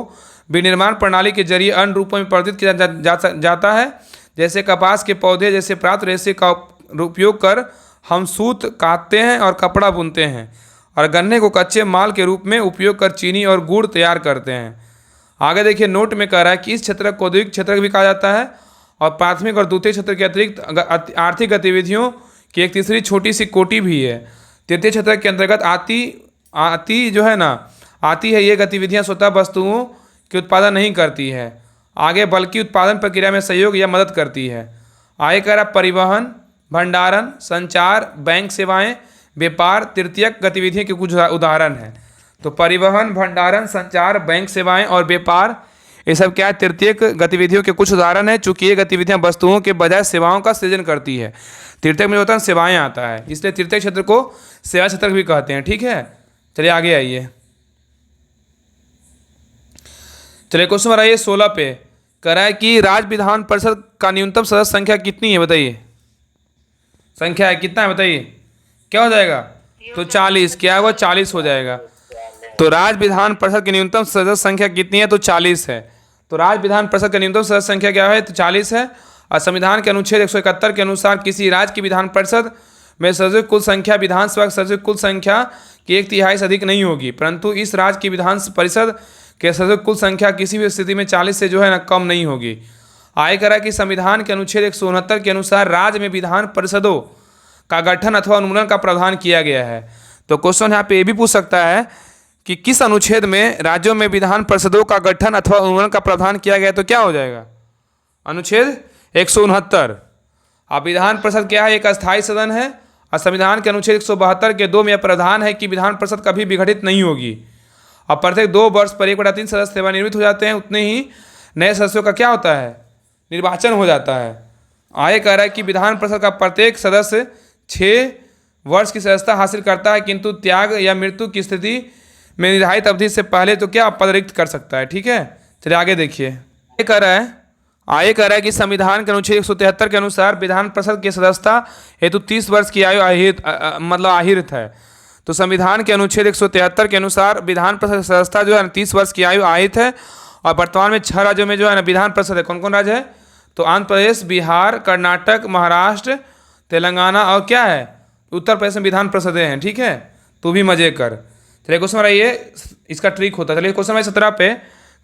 Speaker 1: विनिर्माण प्रणाली के जरिए अन्य रूपों में परिवर्तित किया जाता है, जैसे कपास के पौधे जैसे प्राप्त रेशे का उपयोग कर हम सूत काटते हैं और कपड़ा बुनते हैं, और गन्ने को कच्चे माल के रूप में उपयोग कर चीनी और गुड़ तैयार करते हैं। आगे देखिए नोट में कह रहा है कि इस क्षेत्र को औद्योगिक क्षेत्र भी कहा जाता है और प्राथमिक और द्वितीय क्षेत्र के अतिरिक्त आर्थिक गतिविधियों की एक तीसरी छोटी सी कोटि भी है। तृतीय क्षेत्र के अंतर्गत आती है ये गतिविधियां स्वतः वस्तुओं के उत्पादन नहीं करती है, आगे बल्कि उत्पादन प्रक्रिया में सहयोग या मदद करती है। आगे कह रहा परिवहन, भंडारण, संचार, बैंक सेवाएं, व्यापार तृतीयक गतिविधियों के कुछ उदाहरण हैं। तो परिवहन, भंडारण, संचार, बैंक सेवाएं और व्यापार ये सब क्या है, तृतीयक गतिविधियों के कुछ उदाहरण है। चूंकि ये गतिविधियां वस्तुओं के बजाय सेवाओं का सृजन करती है। तृतीयक में होता है सेवाएं आता है, इसलिए तृतीय क्षेत्र को सेवा क्षेत्र भी कहते हैं, ठीक है। चलिए आगे आइए, चलिए क्वेश्चन नंबर आइए 16 पे कह रहा है कि राज्य विधान परिषद का न्यूनतम सदस्य संख्या कितनी है, बताइए, संख्या है कितना है बताइए, क्या हो जाएगा, तो 40, क्या होगा 40 हो जाएगा। तो राज्य विधान परिषद की न्यूनतम सदस्य संख्या कितनी है, तो 40 है। तो राज्य विधान परिषद की न्यूनतम सदस्य संख्या क्या है, तो 40 है। और संविधान के अनुच्छेद 171 के अनुसार किसी राज्य की विधान परिषद में सदस्यों की कुल संख्या विधानसभा सदस्यों की कुल संख्या की 1/3 से अधिक नहीं होगी, परंतु इस राज्य की विधान परिषद के सदस्यों की कुल संख्या किसी भी स्थिति में 40 से जो है ना कम नहीं होगी। आगे कह रहा है कि संविधान के अनुच्छेद 169 के अनुसार राज्य में विधान परिषदों का गठन अथवा उन्मूलन का प्रावधान किया गया है। तो क्वेश्चन यहाँ पे ये भी पूछ सकता है कि किस अनुच्छेद में राज्यों में विधान परिषदों का गठन अथवा उन्मूलन का प्रावधान किया गया है, तो क्या हो जाएगा, अनुच्छेद 169। अब विधान परिषद क्या है, एक अस्थायी सदन है, और संविधान के अनुच्छेद 172 के 2 में यह प्रावधान है कि विधान परिषद कभी विघटित नहीं होगी। अब प्रत्येक 2 वर्ष पर 1/3 सदस्य सेवानिवृत्त हो जाते हैं, उतने ही नए सदस्यों का क्या होता है, निर्वाचन हो जाता है। आगे कह रहा है कि विधान परिषद का प्रत्येक सदस्य 6 वर्ष की सदस्यता हासिल करता है, किंतु त्याग या मृत्यु की स्थिति में निर्धारित अवधि से पहले तो क्या पद रिक्त कर सकता है, ठीक है। चलिए आगे देखिए, आगे कह रहा है कि संविधान के अनुच्छेद 173 के अनुसार विधान परिषद की सदस्यता हेतु 30 वर्ष की आयु आहिर्त है। तो संविधान के अनुच्छेद 173 के अनुसार विधान परिषद की सदस्यता जो है 30 वर्ष की आयु आहित है। और वर्तमान में 6 राज्यों में जो है ना विधान परिषद है, कौन कौन राज्य है, तो आंध्र प्रदेश, बिहार, कर्नाटक, महाराष्ट्र, तेलंगाना और क्या है, उत्तर प्रदेश में विधान परिषदें हैं, ठीक है। तू भी मजे कर। चलिए क्वेश्चन नंबर ये इसका ट्रिक होता है। चलिए क्वेश्चन नंबर 17 पे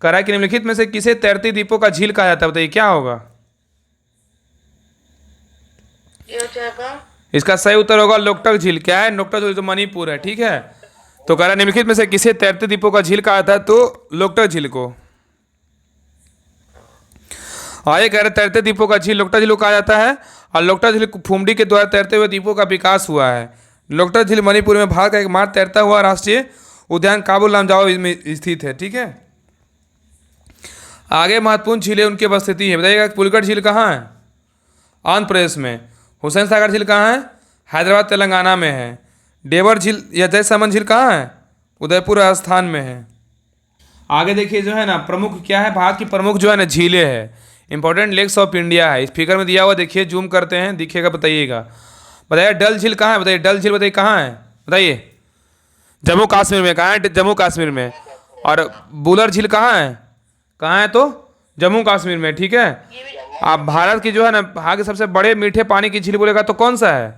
Speaker 1: कह रहा है कि निम्नलिखित में से किसे तैरती द्वीपों का झील कहा जाता है, बताइए क्या होगा,
Speaker 3: ये हो जाएगा,
Speaker 1: इसका सही उत्तर होगा लोकटक झील। क्या है, लोकटक झील तो मणिपुर है, ठीक है। तो कह रहा है निम्नलिखित में से किसे तैरते द्वीपों का झील कहा जाता है, तो लोकटक झील को। आगे कह रहे तैरते द्वीपों का झील लोकटक झील को कहा जाता है, और लोकटक झील फुमडी के द्वारा तैरते हुए द्वीपों का विकास हुआ है। लोकटक झील मणिपुर में भारत का एकमात्र तैरता हुआ राष्ट्रीय उद्यान काबुल लामजाओ में स्थित है, ठीक है। आगे महत्वपूर्ण झीलें उनकी अवस्थिति है, बताइएगा पुलिकट झील कहाँ है, आंध्र प्रदेश में। हुसैन सागर झील कहाँ है, हैदराबाद तेलंगाना में है। डेवर झील या जयसामन झील कहाँ है, उदयपुर राजस्थान में है। आगे देखिए जो है ना प्रमुख क्या है, भारत की प्रमुख जो है ना झीलें है, इंपॉर्टेंट लेक्स ऑफ इंडिया है। इस फिगर में दिया हुआ देखिए, जूम करते हैं दिखेगा, बताइएगा। बताइए डल झील कहाँ है, बताइए डल झील बताइए कहाँ है, बताइए जम्मू कश्मीर में। कहाँ है, जम्मू कश्मीर में। और बुलर झील कहाँ है, तो जम्मू कश्मीर में, ठीक है। अब भारत की जो है ना भारत के सबसे बड़े मीठे पानी की झील बोलेगा तो कौन सा है,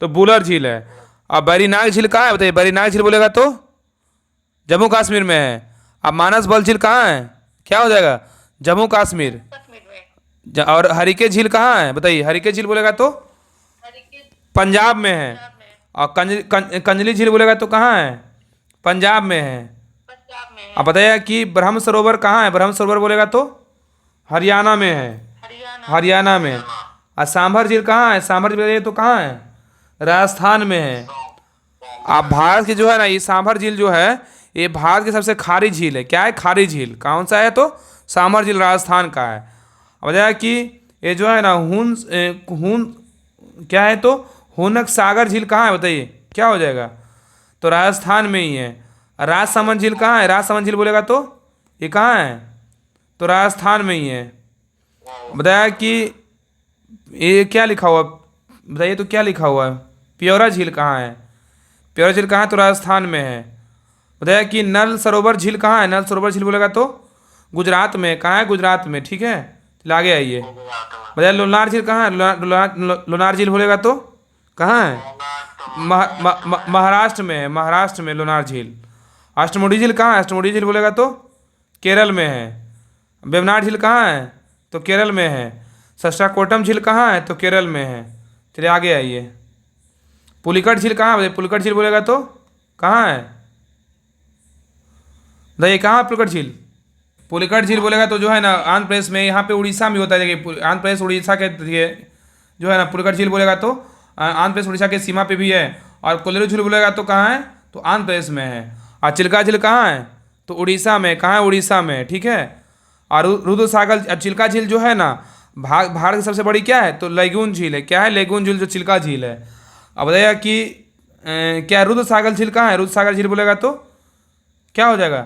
Speaker 1: तो बुलर झील है। अब बैरीनाग झील कहाँ है बताइए, बैरीनाग झील बोलेगा तो जम्मू कश्मीर में है। अब मानस बल झील कहाँ है, क्या हो जाएगा, जम्मू कश्मीर।
Speaker 3: कश्मीर में।
Speaker 1: और हरिके झील कहाँ है बताइए, हरिके झील बोलेगा तो
Speaker 3: हरिकेश
Speaker 1: पंजाब में है।
Speaker 3: पंजाब में।
Speaker 1: और कंजली झील बोलेगा तो कहाँ है, पंजाब में है।
Speaker 3: पंजाब में है।
Speaker 1: अब बताइए कि ब्रह्म सरोवर कहाँ है, ब्रह्म सरोवर बोलेगा तो हरियाणा में है,
Speaker 3: हरियाणा।
Speaker 1: हरियाणा में। और सांभर झील कहाँ है, सांभर झील बताइए तो कहाँ है, राजस्थान में है। अब भारत की जो है ना ये सांभर झील जो है ये भारत की सबसे खारी झील है, क्या है, खारी झील। कौन सा है तो सांभर झील राजस्थान का है। अब बताया कि ये जो है ना हून क्या है तो हुनक सागर झील कहाँ है बताइए, क्या हो जाएगा, तो राजस्थान में ही है। राजसमंद झील कहाँ है, राजसमंद झील बोलेगा तो ये कहाँ है, तो राजस्थान में ही है। बताया कि ये क्या लिखा हुआ, बताइए तो क्या लिखा हुआ है, प्योरा झील कहाँ है, प्योरा झील कहाँ है, तो राजस्थान में है। बताया कि नल सरोवर झील कहाँ है, नल सरोवर झील बोलेगा तो गुजरात में, कहाँ है, गुजरात में, ठीक है। चलिए आगे आइए। बताया लोनार झील कहाँ है, लोनार झील बोलेगा तो कहाँ है, महाराष्ट्र में है, महाराष्ट्र में लोनार झील। अष्टमुडी झील कहाँ है, अष्टमुडी झील बोलेगा तो केरल में है। वेवनाड झील कहाँ है, तो केरल में है। सस्टाकोटम झील कहाँ है, तो केरल में है। चलिए आगे आइए। पुलिकट झील कहाँ है, पुलिकट झील बोलेगा तो कहाँ है, बताइए कहाँ है पुलिकट झील। पुलिकट झील बोलेगा तो जो है ना आंध्र प्रदेश में, यहाँ पे उड़ीसा में होता है, देखिए आंध्र प्रदेश उड़ीसा के जो है ना पुलिकट झील बोलेगा तो आंध्र प्रदेश उड़ीसा के सीमा पे भी है। और कोलेरू झील बोलेगा तो कहाँ है, तो आंध्र प्रदेश में है। और चिल्का झील कहाँ है, तो उड़ीसा में, कहाँ है, उड़ीसा में, ठीक है। और रुद्र सागर, चिल्का झील जो है ना भारत की सबसे बड़ी क्या है, तो लेगून झील है, क्या है, लेगून झील जो चिल्का झील है। अब बताइए कि क्या रुद्र सागर झील कहाँ है, रुद्र सागर झील बोलेगा तो क्या हो जाएगा,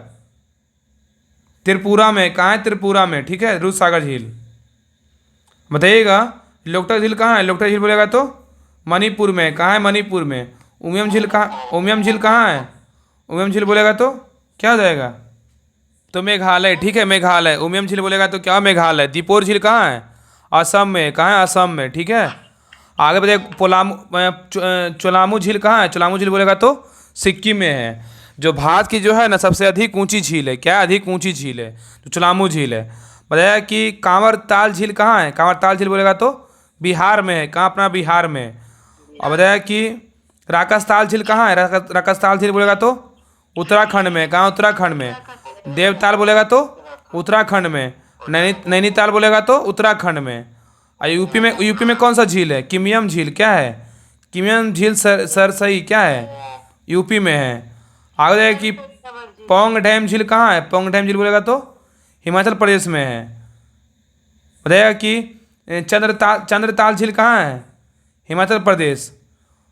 Speaker 1: त्रिपुरा में, कहाँ है, त्रिपुरा में, ठीक है, रुद्र सागर झील। बताइएगा लोकटक झील कहाँ है, लोकटक झील बोलेगा तो मणिपुर में, कहाँ है, मणिपुर में। उमियम झील कहाँ, उमियम झील कहाँ है, उमियम झील बोलेगा तो क्या हो जाएगा, तो मेघालय, ठीक है, मेघालय। उमियम झील बोलेगा तो क्या, मेघालय। दीपोर झील कहाँ है, असम में, कहाँ है, असम में, ठीक है। आगे बताइए चोलामू झील कहाँ है, चोलामू झील बोलेगा तो सिक्किम में है। जो भारत की जो है ना सबसे अधिक ऊंची झील है, क्या है, अधिक ऊंची झील है, तो चोलामू झील है। बताया कि कांवर ताल झील कहाँ है, कांवर ताल झील बोलेगा तो बिहार में है, कहाँ, अपना बिहार में। और बताया कि राकसताल झील कहाँ है, राकसताल झील बोलेगा तो उत्तराखंड में, कहाँ, उत्तराखंड में। देवताल बोलेगा तो उत्तराखंड में। नैनीताल बोलेगा तो उत्तराखंड में। और यूपी में कौन सा झील है, किमियम झील, क्या है, किमियम झील सरसई, क्या है, यूपी में है। आगे जाए कि पोंग डैम झील कहाँ है, पोंग डैम झील बोलेगा तो हिमाचल प्रदेश में है। बताइएगा कि चंद्रताल झील कहाँ है, हिमाचल प्रदेश।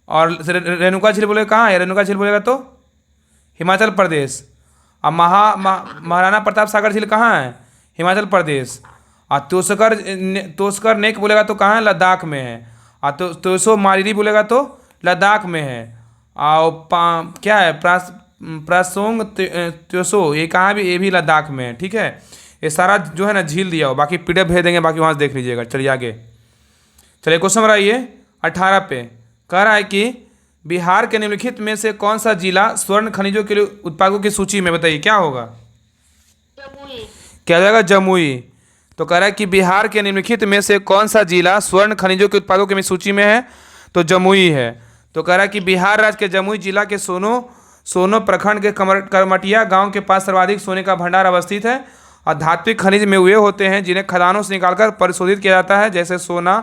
Speaker 1: और रेणुका झील बोलेगा कहाँ है, रेणुका झील बोलेगा तो हिमाचल प्रदेश। और महाराणा प्रताप सागर झील कहाँ है, हिमाचल प्रदेश। और तोसकर नेक बोलेगा तो कहाँ है, लद्दाख में है। और तोसो मारिरी बोलेगा तो लद्दाख में है। और क्या है, प्रासोंग त्योसो, ये कहाँ भी, ये भी लद्दाख में है, ठीक है। ये सारा जो है ना झील दिया हो, बाकी पीडीएफ भेज देंगे, बाकी वहाँ से देख लीजिएगा। चलिए आगे, चलिए क्वेश्चन नंबर आइए 18 पे। कह रहा है कि बिहार के निम्नलिखित में से कौन सा जिला स्वर्ण खनिजों के लिए उत्पादकों की सूची में, बताइए क्या होगा,
Speaker 3: जमुई।
Speaker 1: क्या जाएगा, जमुई। तो कह रहा है कि बिहार के निम्नलिखित में से कौन सा जिला स्वर्ण खनिजों के उत्पादकों की सूची में है, तो जमुई है। तो कह रहा है कि बिहार राज्य के जमुई जिला के सोनो प्रखंड के करमटिया गांव के पास सर्वाधिक सोने का भंडार अवस्थित है। और धात्विक खनिज में वे होते हैं जिन्हें खदानों से निकालकर परिशोधित किया जाता है, जैसे सोना,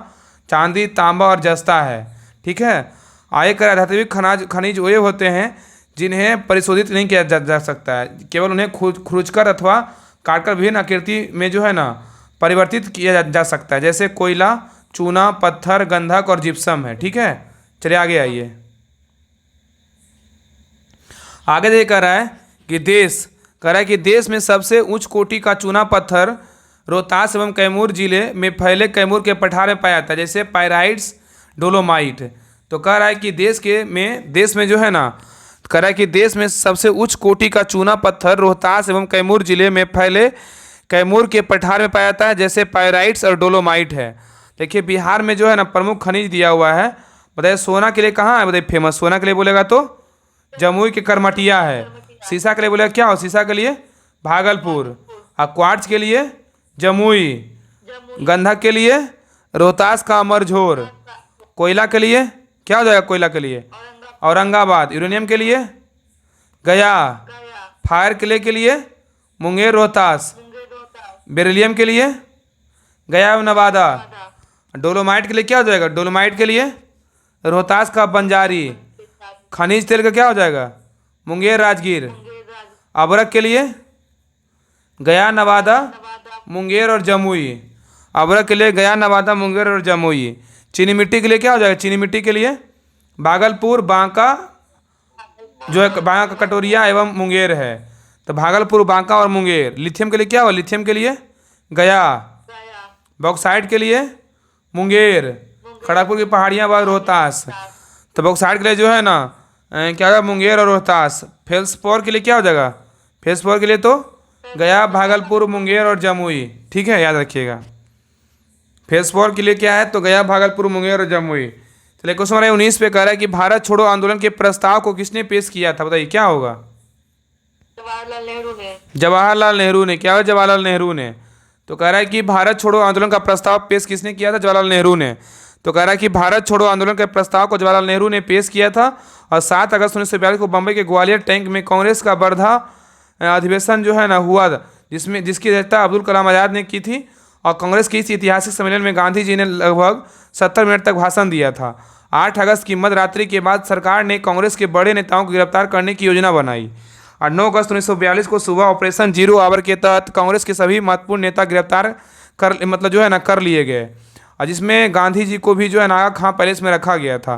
Speaker 1: चांदी, तांबा और जस्ता है, ठीक है। आय कर धात्विक खनिज वे होते हैं जिन्हें परिशोधित नहीं किया जा सकता है, केवल उन्हें खुरचकर अथवा काटकर विभिन्न आकृति में जो है ना परिवर्तित किया जा सकता है, जैसे कोयला, चूना, पत्थर, गंधक और जिप्सम है, ठीक है। चलिए आगे आइए। आगे देख कर रहा है कि देश में सबसे उच्च कोटि का चूना पत्थर रोहतास एवं कैमूर जिले में फैले कैमूर के पठार में पाया जाता है, जैसे पायराइट्स, डोलोमाइट। तो कह रहा है कि देश में जो है ना, कह रहा है कि देश में सबसे उच्च कोटि का चूना पत्थर रोहतास एवं कैमूर जिले में फैले कैमूर के पठार में पाया जाता है, जैसे पायराइट्स और डोलोमाइट है। देखिए बिहार में जो है ना प्रमुख खनिज दिया हुआ है बताइए सोना के लिए कहाँ है, बताइए फेमस, सोना के लिए बोलेगा तो जमुई के करमटिया है। शीशा के लिए बोलेगा क्या हो, शीशा के लिए भागलपुर। और क्वार्ट्ज के लिए जमुई। गंधक के लिए रोहतास का अमरझोर। कोयला के लिए क्या हो जाएगा, कोयला के लिए औरंगाबाद। यूरेनियम के लिए गया। फायर क्ले के लिए मुंगेर रोहतास। बेरिलियम के लिए गया नवादा। डोलोमाइट के लिए क्या हो जाएगा, डोलोमाइट के लिए रोहतास का बंजारी। खनिज तेल का क्या हो जाएगा, मुंगेर राजगीर। अबरक के लिए गया नवादा मुंगेर और जमुई। अबरक के लिए गया नवादा मुंगेर और जमुई। चीनी मिट्टी के लिए क्या हो जाएगा, चीनी मिट्टी के लिए भागलपुर बांका, जो है बांका का कटोरिया एवं मुंगेर है, तो भागलपुर बांका और मुंगेर। लिथियम के लिए क्या हो, लिथियम के लिए गया। बॉक्साइट के लिए मुंगेर। खड़गपुर की पहाड़ियाँ व रोहतास, तो बॉक्साइट के लिए जो है ना क्या होगा, मुंगेर और रोहतास। फेल्सपोर के लिए क्या हो जाएगा, फेल्सपोर के लिए तो गया भागलपुर मुंगेर और जमुई। ठीक है, याद रखिएगा। फेल्सपोर के लिए क्या है, तो गया भागलपुर मुंगेर और जमुई। चलिए क्वेश्चन नंबर 19 पे कह रहा है कि भारत छोड़ो आंदोलन के प्रस्ताव को किसने पेश किया था, बताइए क्या होगा।
Speaker 3: जवाहरलाल नेहरू ने।
Speaker 1: जवाहरलाल नेहरू ने। क्या हुआ, जवाहरलाल नेहरू ने। तो कह रहा है कि भारत छोड़ो आंदोलन का प्रस्ताव पेश किसने किया था, जवाहरलाल नेहरू ने। तो कह रहा है कि भारत छोड़ो आंदोलन के प्रस्ताव को जवाहरलाल नेहरू ने पेश किया था और 7 अगस्त 1942 को बम्बई के ग्वालियर टैंक में कांग्रेस का वर्धा अधिवेशन जो है ना हुआ था, जिसकी अध्यक्षता अब्दुल कलाम आज़ाद ने की थी। और कांग्रेस के इस ऐतिहासिक सम्मेलन में गांधी जी ने लगभग 70 मिनट तक भाषण दिया था। 8 अगस्त की मध्यरात्रि के बाद सरकार ने कांग्रेस के बड़े नेताओं को गिरफ्तार करने की योजना बनाई और 9 अगस्त 1942 को सुबह ऑपरेशन जीरो आवर के तहत कांग्रेस के सभी महत्वपूर्ण नेता गिरफ्तार कर लिए गए और जिसमें गांधी जी को भी जो है नागा खां पैलेस में रखा गया था।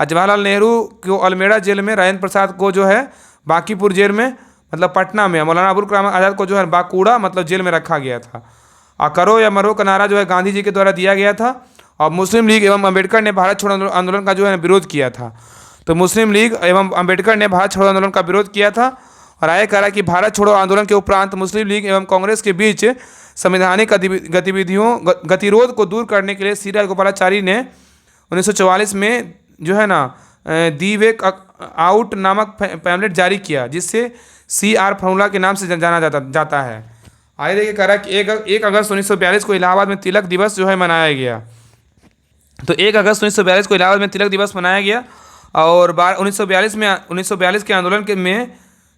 Speaker 1: और जवाहरलाल नेहरू को अल्मेड़ा जेल में, राजेंद्र प्रसाद को जो है बांकीपुर जेल में पटना में, मौलाना अबुल कलाम आज़ाद को जो है बांकुड़ा जेल में रखा गया था। और करो या मरो का नारा जो है गांधी जी के द्वारा दिया गया था। और मुस्लिम लीग एवं अम्बेडकर ने भारत छोड़ो आंदोलन का जो है विरोध किया था। तो मुस्लिम लीग एवं अम्बेडकर ने भारत छोड़ो आंदोलन का विरोध किया था। और आगे कह रहा है कि भारत छोड़ो आंदोलन के उपरांत मुस्लिम लीग एवं कांग्रेस के बीच संवैधानिक गतिरोध को दूर करने के लिए सी राजगोपालाचारी ने 1944 में जो है ना दी वे आउट नामक पैम्फलेट जारी किया, जिससे CR फॉर्मूला के नाम से जाना जाता है। आगे देखिए कह रहा है कि 1 अगस्त 1942 को इलाहाबाद में तिलक दिवस जो है मनाया गया। तो 1 अगस्त 1942 को इलाहाबाद में तिलक दिवस मनाया गया और 1942 के आंदोलन में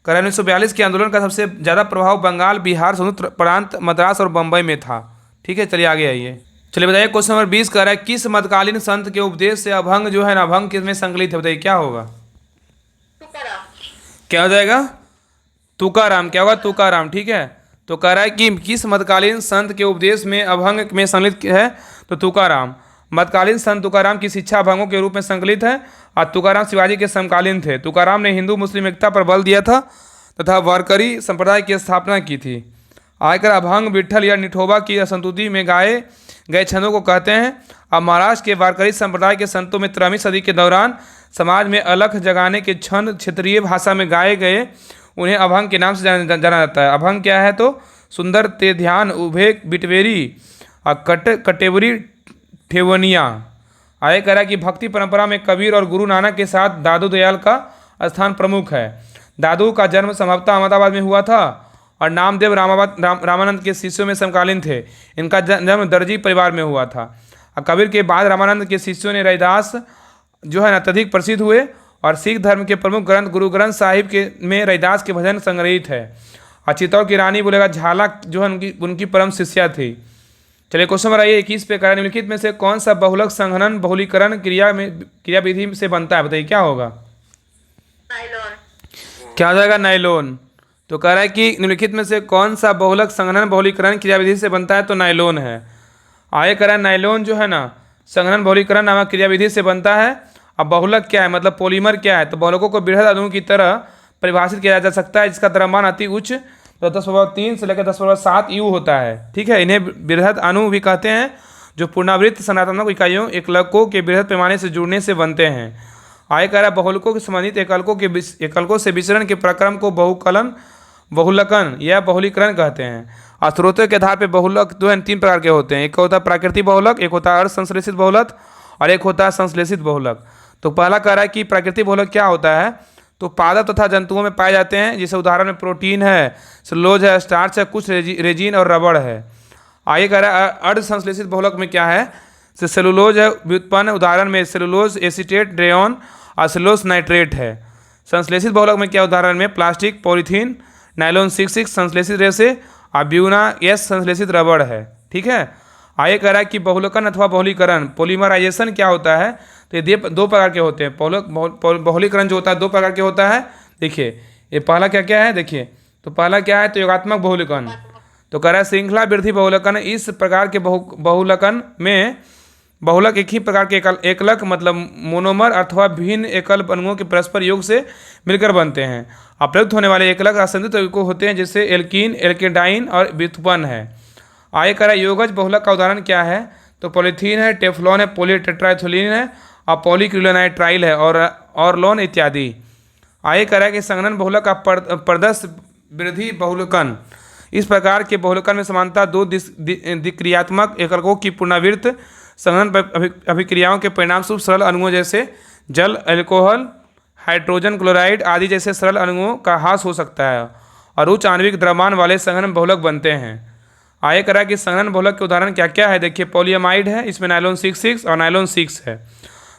Speaker 1: 1942 के आंदोलन का सबसे ज़्यादा प्रभाव बंगाल, बिहार, संयुक्त प्रांत, मद्रास और बम्बई में था। ठीक है, चलिए आगे आइए। चलिए बताइए क्वेश्चन नंबर 20 कह रहा है किस मध्यकालीन संत के उपदेश से अभंग जो है ना अभंग किस में संकलित है, बताइए क्या होगा। क्या हो जाएगा, तुकाराम। क्या होगा, तुकाराम। ठीक है, तो कह रहा है कि किस मध्यकालीन संत के उपदेश में अभंग में संकलित है, तो तुकाराम। मध्यकालीन संत तुकाराम की शिक्षा अभंगों के रूप में संकलित है और तुकाराम शिवाजी के समकालीन थे। तुकाराम ने हिंदू मुस्लिम एकता पर बल दिया था तथा वारकरी संप्रदाय की स्थापना की थी। आयकर अभंग विट्ठल या निठोबा की संतुति में गाए गए छंदों को कहते हैं। अब महाराष्ट्र के वारकरी संप्रदाय के संतों में 13वीं सदी के दौरान समाज में अलख जगाने के छंद क्षेत्रीय भाषा में गाए गए उन्हें अभंग के नाम से जाना जाता है। अभंग क्या है, तो सुंदर ते ध्यान उभे बिटवेरी और कटेवरी ठेवनिया। आगे कह रहा है कि भक्ति परंपरा में कबीर और गुरु नानक के साथ दादू दयाल का स्थान प्रमुख है। दादू का जन्म संभवतः अहमदाबाद में हुआ था और नामदेव रामानंद के शिष्यों में समकालीन थे। इनका जन्म दर्जी परिवार में हुआ था। और कबीर के बाद रामानंद के शिष्यों ने रैदास जो है ना अत्यधिक प्रसिद्ध हुए और सिख धर्म के प्रमुख ग्रंथ गुरु ग्रंथ साहिब के में रैदास के भजन संग्रहित है। और चित्तौड़ की रानी बोलेगा झाला जो है उनकी परम शिष्या थी। चलिए क्वेश्चन नंबर 21 पे करें निम्नलिखित में से कौन सा बहुलक संघनन बहुलीकरण क्रिया विधि से बनता है, बताइए क्या होगा।
Speaker 3: नायलॉन।
Speaker 1: क्या हो जाएगा, नायलॉन। तो कह रहा है कि निम्नलिखित में से कौन सा बहुलक संघनन बहुलीकरण क्रिया विधि से बनता है, तो नायलॉन है। आगे कह रहा है नायलॉन जो है ना संघनन बहुलीकरण नामक क्रिया विधि से बनता है। अब बहुलक क्या है, मतलब पॉलीमर क्या है, तो बहुलकों को बृहद अणुओं की तरह परिभाषित किया जा सकता है जिसका द्रव्यमान अति उच्च तो 10⁻³ से लेकर 10⁻7 U होता है। ठीक है, इन्हें बृहद अणु भी कहते हैं जो पुनरावृत्त संरचनात्मक इकाइयों एकलकों के बृहद पैमाने से जुड़ने से बनते हैं। आगे कह रहा है बहुलकों के संबंधित एकलकों से विचरण के प्रक्रम को बहुलकन या बहुलीकरण कहते हैं। और स्रोतों के आधार पर बहुलक जो है 3 प्रकार के होते हैं। एक होता है प्राकृतिक बहुलक, एक होता है अर्ध संश्लेषित बहुलक और एक होता है संश्लेषित बहुलक। तो पहला कह रहा है कि प्राकृतिक बहुलक क्या होता है, तो पादप तथा जंतुओं में पाए जाते हैं, जैसे उदाहरण में प्रोटीन है, सेलुलोज है, स्टार्च है, कुछ रेजिन और रबड़ है। आगे कह रहा है अर्ध संश्लेषित बहुलक में क्या है, सेलुलोज है व्युत्पन्न, उदाहरण में सेलुलोज एसीटेट, रेयन और सेलुलोज नाइट्रेट है। संश्लेषित बहुलक में क्या, उदाहरण में प्लास्टिक, पॉलीथीन, नायलॉन 6 संश्लेषित रेसे और ब्यूना एस संश्लेषित रबड़ है। ठीक है। आगे कह रहा है कि बहुलकन अथवा बहुलीकरण पोलीमराइजेशन क्या होता है, तो ये दो प्रकार के होते हैं। बहुलीकरण जो होता है दो प्रकार के होता है। देखिए ये पहला क्या क्या है, देखिए तो पहला क्या है, तो योगात्मक बहुलकन। तो कह रहा है श्रृंखला वृद्धि बहुलकन, इस प्रकार के बहुलकन में बहुलक एक ही प्रकार के एकलक मतलब मोनोमर अथवा भिन्न एकल अणुओं के परस्पर योग से मिलकर बनते हैं। अप्रयुक्त होने वाले एकलक असंतुलित यौगिक होते हैं, जैसे एल्कीन, एल्केडाइन और व्युत्पन्न है। आगे कह रहा है योगज बहुलक का उदाहरण क्या है, तो पॉलीथीन है, टेफ्लॉन है, पॉलीटेट्राइथोलिन है और पॉलीक्रिलोनाइट्राइल है और लोन इत्यादि। आगे कह रहा है कि संघनन बहुलक का प्रदर्श वृद्धि बहुलकन, इस प्रकार के बहुलकन में समानता दो द्विक्रियात्मक एकलकों की पुनरावृत्त संघनन अभिक्रियाओं के परिणामस्वरूप सरल अणुओं जैसे जल, अल्कोहल, हाइड्रोजन क्लोराइड आदि जैसे सरल अणुओं का ह्रास हो सकता है और उच्च आणविक द्रव्यमान वाले संघनन बहुलक बनते हैं। आगे करा कि संघनन बहुलक के उदाहरण क्या क्या है, देखिए पॉलीअमाइड है, इसमें नायलॉन 6 और नायलॉन 6 है।